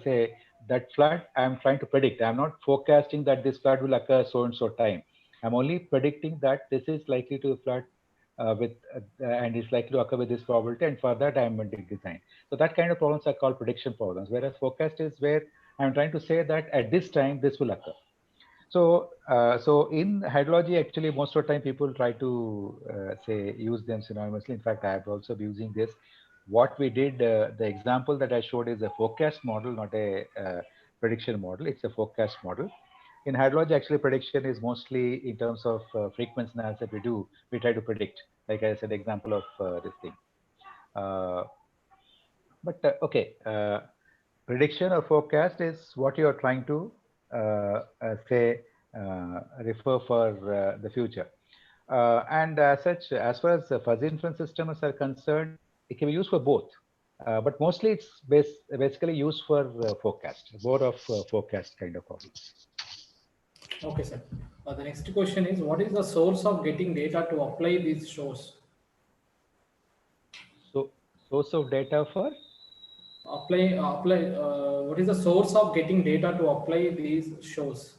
Say that flood I'm trying to predict. I'm not forecasting that this flood will occur so and so time. I'm only predicting that this is likely to flood with and is likely to occur with this probability, and for that I'm going to design. So that kind of problems are called prediction problems, whereas forecast is where I'm trying to say that at this time this will occur. So in hydrology, actually, most of the time people try to say use them synonymously. In fact, I have also been using this. What we did, the example that I showed is a forecast model, not a prediction model. It's a forecast model. In hydrology, actually, prediction is mostly in terms of frequency analysis that we do. We try to predict, like I said, example of this thing. Uh, but okay, prediction or forecast is what you are trying to say refer for the future. And as such, as far as fuzzy inference systems are concerned, it can be used for both. But mostly it's basically used for forecast, more of forecast kind of problems. Okay, sir. The next question is, what is the source of getting data to apply these shows? So source of data for. What is the source of getting data to apply these shows?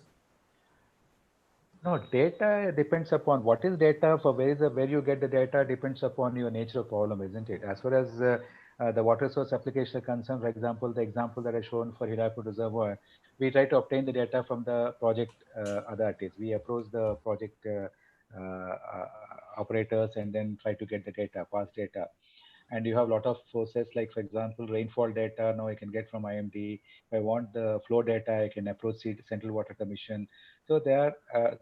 No, data depends upon what is data for where you get the data depends upon your nature of problem, isn't it? As far as the water source application are concerned, for example, the example that I shown for Hirakud Reservoir, we try to obtain the data from the project authorities. We approach the project operators and then try to get the data, past data. And you have a lot of sources, like for example rainfall data now I can get from IMD. If I want the flow data, I can approach the Central Water Commission. So there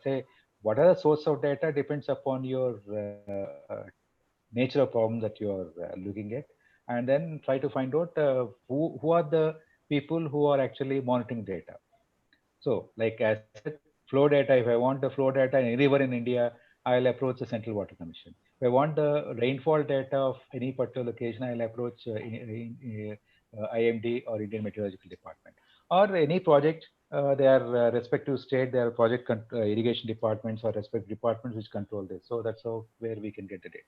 say what are the source of data depends upon your nature of problem that you are looking at, and then try to find out who are the people who are actually monitoring data. So, like I said, flow data, if I want the flow data anywhere in India, I'll approach the Central Water Commission. If I want the rainfall data of any particular location, I'll approach IMD or Indian Meteorological Department. Or any project, their respective state, their project irrigation departments or respective departments which control this. So that's how where we can get the data.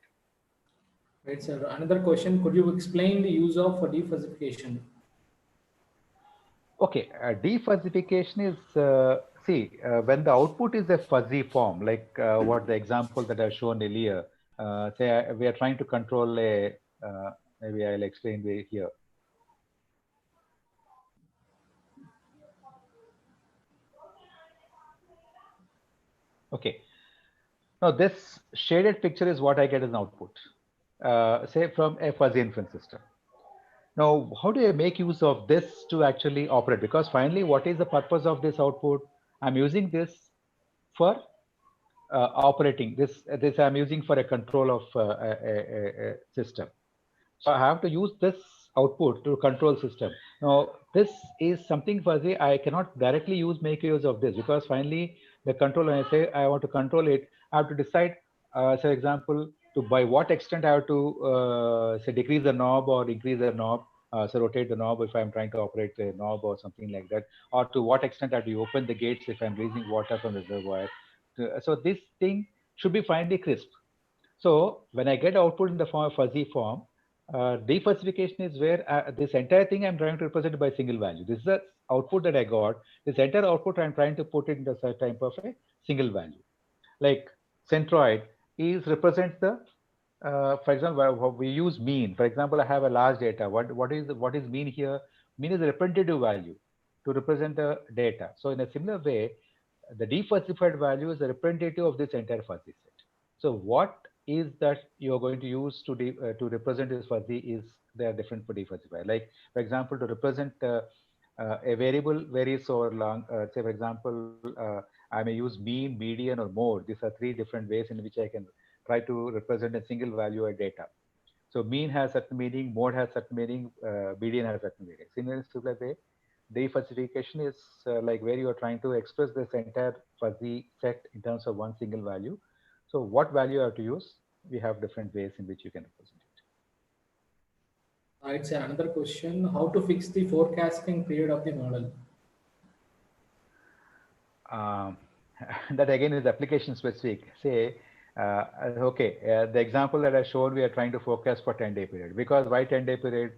Right, sir. Another question, could you explain the use of defuzzification? Okay, defuzzification is when the output is a fuzzy form, like what the example that I've shown earlier. We are trying to control a. Maybe I'll explain here. Okay, now this shaded picture is what I get as an output. Say from a fuzzy inference system. Now, how do I make use of this to actually operate? Because finally, what is the purpose of this output? I'm using this for operating this I'm using for a control of a system. So I have to use this output to control system. Now this is something fuzzy. I cannot directly make use of this because finally the control, when I say I want to control it, I have to decide, say example, to by what extent I have to say decrease the knob or increase the knob. So rotate the knob if I'm trying to operate a knob or something like that, or to what extent I have to open the gates if I'm releasing water from the reservoir. So this thing should be finely crisp. So when I get output in the form of fuzzy form, defuzzification is where this entire thing I'm trying to represent by single value. This is the output that I got. This entire output I'm trying to put it in the type of a single value. Like centroid is represents the, for example, we use mean. For example, I have a large data. What is mean here? Mean is a representative value to represent the data. So in a similar way, the defuzzified value is a representative of this entire fuzzy set. So what is that you're going to use to represent this fuzzy is they are different for defuzify. Like for example, to represent a variable varies over long. Say for example, I may use mean, median, or mode. These are three different ways in which I can try to represent a single value of data. So mean has certain meaning, mode has certain meaning, median has certain meaning. Similar similar way, defuzzification is like where you are trying to express this entire fuzzy set in terms of one single value. So what value you have to use? We have different ways in which you can represent It's another question: how to fix the forecasting period of the model? it. That again is application specific. Say, okay, the example that I showed, we are trying to forecast for 10-day period. Because why 10-day period?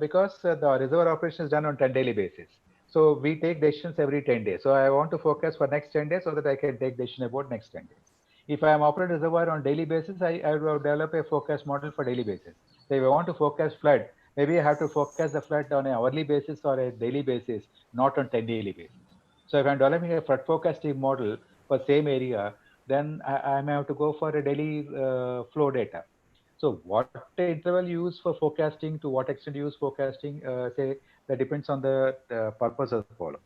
Because the reservoir operation is done on 10 daily basis. So we take decisions every 10 days. So I want to forecast for next 10 days so that I can take decision about next 10 days. If I am operating reservoir on daily basis, I will develop a forecast model for daily basis. So if I want to forecast flood, maybe I have to forecast the flood on an hourly basis or a daily basis, not on 10 daily basis. So if I'm developing a flood forecasting model for same area, then I may have to go for a daily flow data. So what interval you use for forecasting, to what extent you use forecasting, say that depends on the purpose of the problem.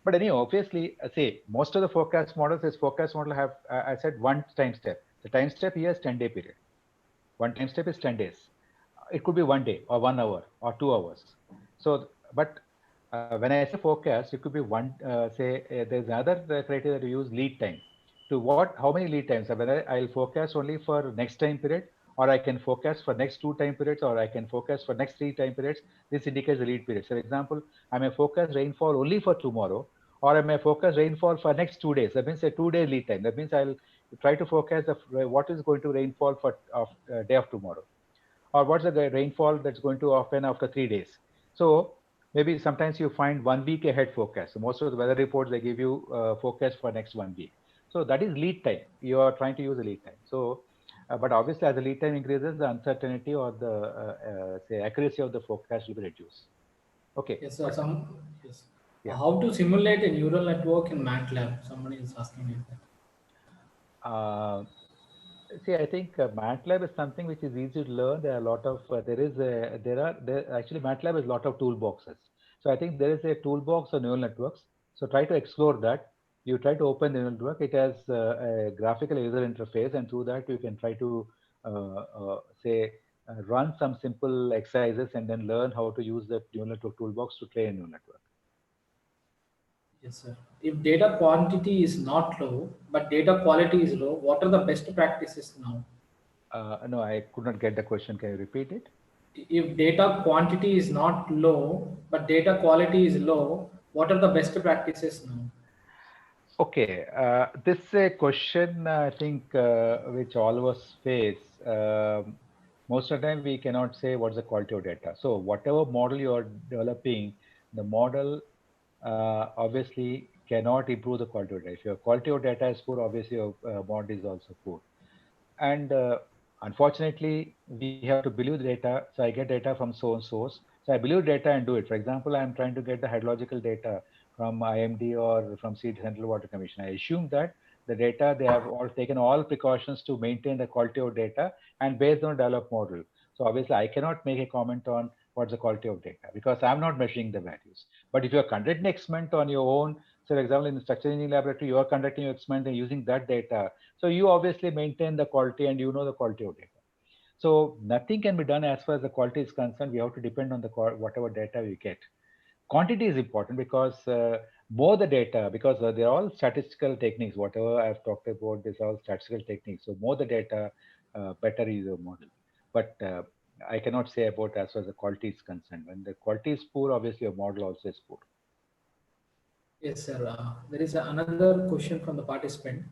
But anyhow, obviously, say most of the forecast models, this forecast model have, I said one time step. The time step here is 10-day period. One time step is 10 days. It could be 1 day or 1 hour or 2 hours. So, but when I say forecast, it could be there's another criteria to use lead time. To what, how many lead times? Whether I'll forecast only for next time period, or I can forecast for next two time periods, or I can forecast for next three time periods. This indicates the lead period. For example, I may forecast rainfall only for tomorrow, or I may forecast rainfall for next 2 days. That means a 2 day lead time. That means I'll try to forecast what is going to rainfall for day of tomorrow, or what's the rainfall that's going to happen after 3 days. So maybe sometimes you find 1 week ahead forecast. So most of the weather reports, they give you forecast for next 1 week. So that is lead time. You are trying to use the lead time. So, but obviously as the lead time increases, the uncertainty or the say accuracy of the forecast will be reduced. Okay, Yes, but yes. yeah. How to simulate a neural network in MATLAB? Somebody is asking me that. Uh, See, I think MATLAB is something which is easy to learn. There are a lot of there actually MATLAB is a lot of toolboxes. So I think there is a toolbox of neural networks. So try to explore that. You try to open the neural network. It has a graphical user interface, and through that you can try to say run some simple exercises and then learn how to use the neural network toolbox to train a neural network. Yes, sir. If data quantity is not low, but data quality is low, what are the best practices now? No, I could not get the question. Can you repeat it? If data quantity is not low, but data quality is low, what are the best practices now? Okay, this is a question I think which all of us face. Most of the time, we cannot say what's the quality of data. So, whatever model you are developing, the model obviously cannot improve the quality of data. If your quality of data is poor, obviously your model is also poor. And unfortunately, we have to believe the data. So I get data from so and source. So I believe data and do it. For example, I'm trying to get the hydrological data from IMD or from Central Water Commission. I assume that the data, they have all taken all precautions to maintain the quality of data and based on a developed model. So obviously I cannot make a comment on what's the quality of data because I'm not measuring the values. But if you're conducting experiment on your own, so for example, in the structural engineering laboratory, you are conducting your experiment and using that data, so you obviously maintain the quality and you know the quality of data. So nothing can be done as far as the quality is concerned. We have to depend on the whatever data we get. Quantity is important because more the data, because they're all statistical techniques. Whatever I've talked about, these are all statistical techniques. So more the data, better is your model. But I cannot say about as far as the quality is concerned. When the quality is poor, obviously your model also is poor. Yes, sir. There is another question from the participant.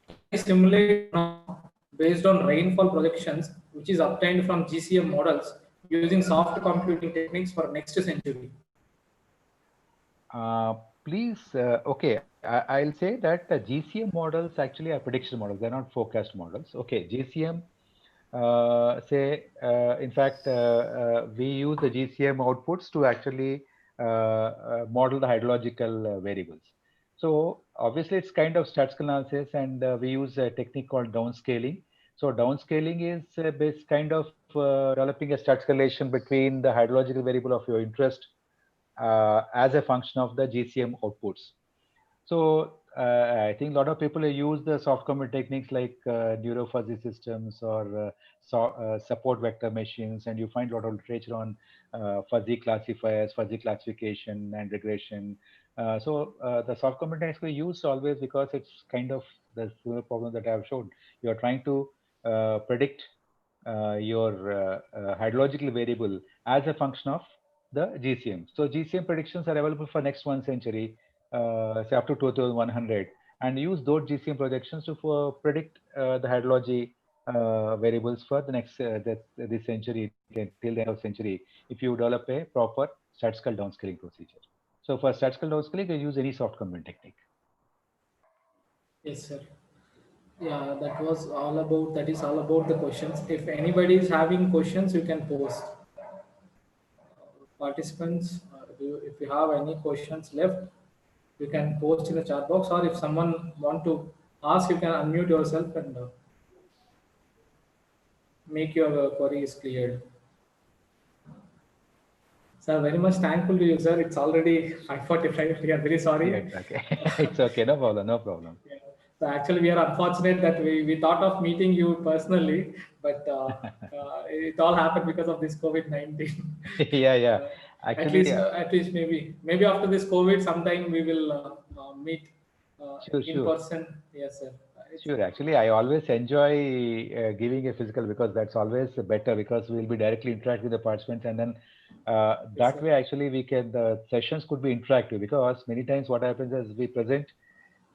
Can I simulate runoff based on rainfall projections, which is obtained from GCM models using soft computing techniques for next century? Uh, Please, okay, I'll say that the GCM models actually are prediction models. They're not forecast models. Okay, GCM, in fact, we use the GCM outputs to actually model the hydrological variables. So obviously it's kind of statistical analysis and we use a technique called downscaling. So downscaling is based kind of developing a statistical relation between the hydrological variable of your interest as a function of the GCM outputs. So I think a lot of people use the soft comment techniques like neurofuzzy systems or support vector machines, and you find a lot of literature on fuzzy classifiers, fuzzy classification, and regression. The soft comment techniques we use always because it's kind of the similar problem that I have shown. You are trying to predict your hydrological variable as a function of the GCM. So GCM predictions are available for next 1 century, say up to 2100, and use those GCM projections to predict the hydrology variables for the next this century till the end of century. If you develop a proper statistical downscaling procedure. So for statistical downscaling, you use any soft comment technique. Yes, sir. Yeah, that is all about the questions. If anybody is having questions, you can post. Participants, if you have any questions left, you can post in the chat box, or if someone want to ask, you can unmute yourself and make your queries cleared. Sir, very much thankful to you, sir. It's already 5:45. We are very sorry. Yeah, it's okay. It's okay. No problem. No problem. Yeah. So actually, we are unfortunate that we thought of meeting you personally, but it all happened because of this COVID-19. Yeah, yeah. uh, Actually, at least maybe after this COVID, sometime we will meet sure, in sure. person. Yes, sir. Sure. Actually, I always enjoy giving a physical because that's always better because we'll be directly interacting with the participants, and then Yes, that sir. way actually the sessions could be interactive because many times what happens is we present,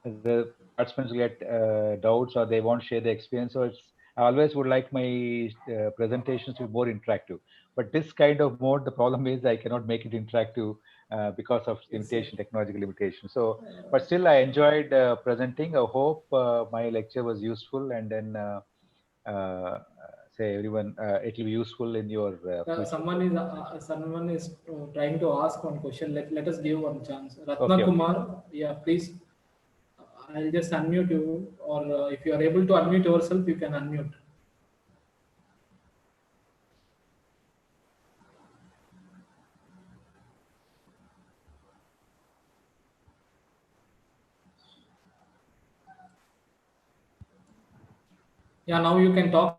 the participants get doubts or they won't share the experience. So I always would like my presentations to be more interactive. But this kind of mode, the problem is I cannot make it interactive because of Yes, sir. technological limitation. So, but still I enjoyed presenting. I hope my lecture was useful, and then say everyone, it will be useful in your future. Someone is trying to ask one question. Let us give one chance. Ratna Okay, okay. Kumar, yeah, please. I'll just unmute you, or if you are able to unmute yourself, you can unmute. Yeah, now you can talk.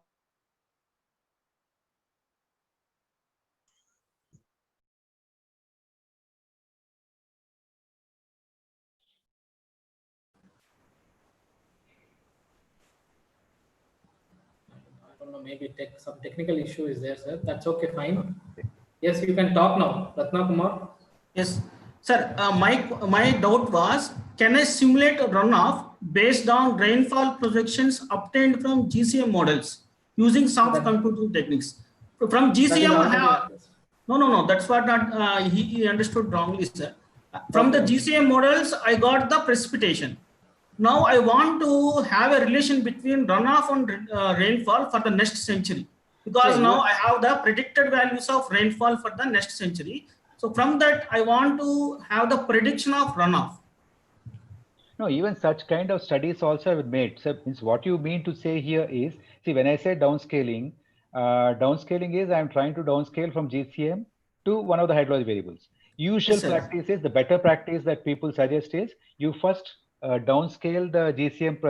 I don't know, maybe some technical issue is there, sir. That's okay, fine. Okay. Yes, you can talk now, Ratna Kumar. Yes, sir. My doubt was, can I simulate a runoff based on rainfall projections obtained from GCM models using soft computing techniques? From That is GCM, already addressed. no. That's what not, he understood wrongly, sir. From the Okay. GCM models, I got the precipitation. Now I want to have a relation between runoff and rainfall for the next century, because Yeah, now I have the predicted values of rainfall for the next century. So from that, I want to have the prediction of runoff. No, even such kind of studies also have been made. So means what you mean to say here is, see, when I say downscaling, downscaling is I'm trying to downscale from GCM to one of the hydrology variables. Usual Yes, sir. practice is, the better practice that people suggest is you first downscale the GCM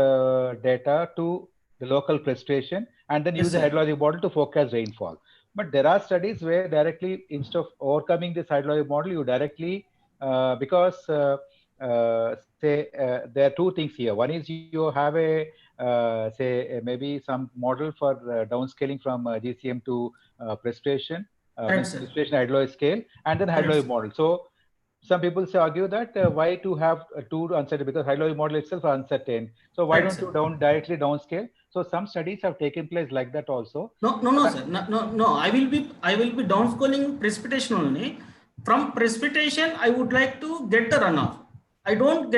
data to the local precipitation and then Yes, use the sir. hydrology model to forecast rainfall. But there are studies where directly, instead of overcoming this hydrology model, you directly, because there are two things here. One is you have maybe some model for downscaling from GCM to precipitation, Correct, means sir. precipitation hydrology scale, and then Correct, hydrology sir. model. So some people argue that why to have two uncertain, because hydrology model itself are uncertain. So why Correct, don't sir. you directly downscale? So some studies have taken place like that also. No, sir. No. I will be downscaling precipitation only. From precipitation, I would like to get the runoff. I don't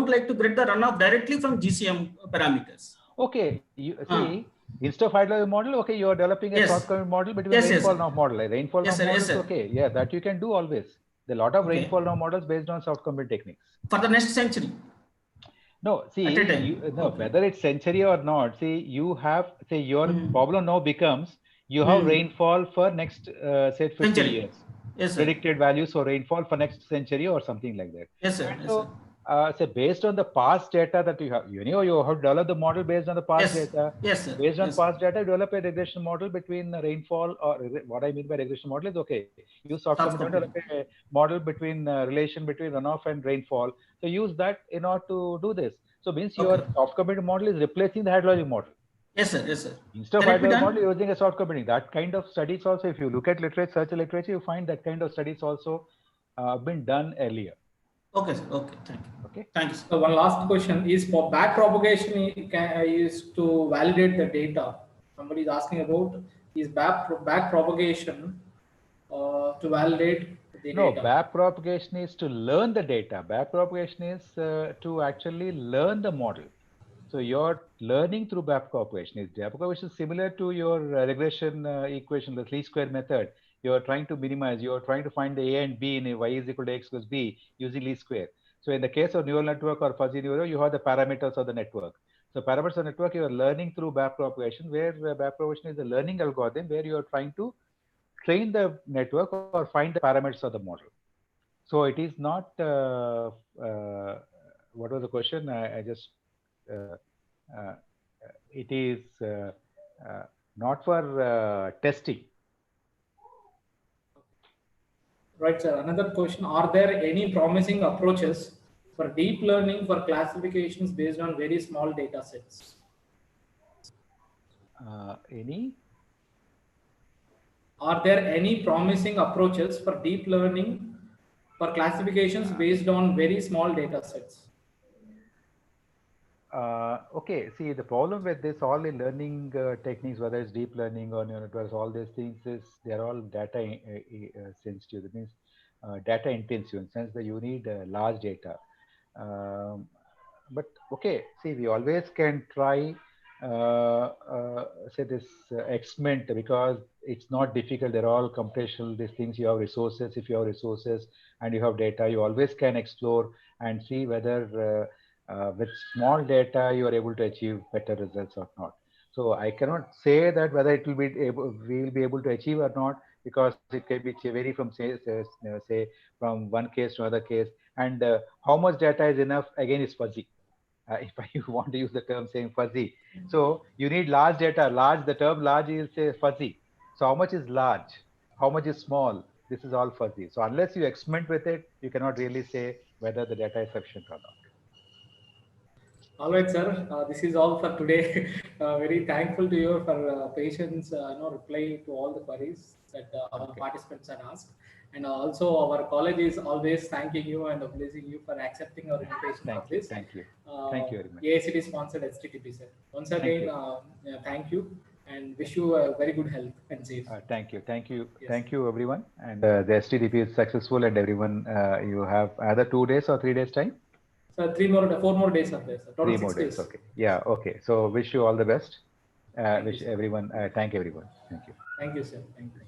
like to get the runoff directly from GCM parameters. Okay, you Uh, see, instead of hydrology model, okay, you are developing a yes. short-term model between Yes, rainfall sir. now model. A rainfall now Yes, sir. model Yes, is sir. okay. Yeah, that you can do always. There are a lot of Okay. rainfall now models based on soft compute techniques. For the next century. No, At a see, time. no, Okay. whether it's century or not, see, you have, say, your Mm-hmm. problem now becomes You have rainfall for next, say 50 Century. years. Yes, sir. Predicted values for rainfall for next century or something like that. Yes, sir. And Yes, sir. so, say based on the past data that you have, you have developed the model based on the past Yes. data. Yes, sir. Based on Yes, past data, develop a regression model between rainfall, or what I mean by regression model is, okay, use soft soft computing, develop computing. a model between relation between runoff and rainfall. So use that in order to do this. So means Okay. your soft computing model is replacing the hydrologic model. Yes, sir. Yes, sir. Instead of Can it be hydrologic model, done? you're using a soft computing. That kind of studies also, if you look at literature, search literature, you find that kind of studies also been done earlier. Okay, sir. Okay. Thank you. Okay. Thank you, sir. So one last question is for back propagation is to validate the data. Somebody is asking about is back propagation to validate the No, data. back propagation is to learn the data. Back propagation is to actually learn the model. So you're learning through back propagation. Back propagation is similar to your regression equation, the least square method. You're trying to minimize, you're trying to find the A and B in a y is equal to x plus b using least square. So in the case of neural network or fuzzy neural, you have the parameters of the network. So parameters of the network, you are learning through back propagation, where back propagation is a learning algorithm where you are trying to train the network or find the parameters of the model. So it is not, what was the question? I just, uh, uh, it is uh, not for testing. Right, sir. Another question: are there any promising approaches for deep learning for classifications based on very small data sets? Any? Are there any promising approaches for deep learning for classifications based on very small data sets? Okay, see, the problem with this, all the learning techniques, whether it's deep learning or neural networks, all these things is they're all data sensitive. That means data intensive, in the sense that you need large data. Um, but okay, see, we always can try, say this experiment, because it's not difficult. They're all computational, these things. You have resources. If you have resources and you have data, you always can explore and see whether with small data you are able to achieve better results or not. So I cannot say that whether it will be able, we will be able to achieve or not, because it can be vary from say from one case to another case, and how much data is enough again is fuzzy. If you want to use the term saying fuzzy, so you need large data. Large, the term large is say fuzzy. So how much is large? How much is small? This is all fuzzy. So unless you experiment with it, you cannot really say whether the data is sufficient or not. All right, sir. This is all for today. Very thankful to you for patience, reply to all the queries that our Okay. participants had asked. And also, our college is always thanking you and blessing you for accepting our invitation for Thank you. this. Thank you. Thank you very much. AICTE sponsored HTTP, sir. Once Thank again, you. thank you and wish you very good health and safe. Thank you. Thank you. Yes. Thank you, everyone. And the STDP is successful, and everyone, you have either 2 days or 3 days time? So 4 more days are there, sir. Total 3 more 6 days. days. Okay. Yeah. Okay. So wish you all the best. Thank you, Wish sir. everyone, thank everyone. Thank you. Thank you, sir. Thank you.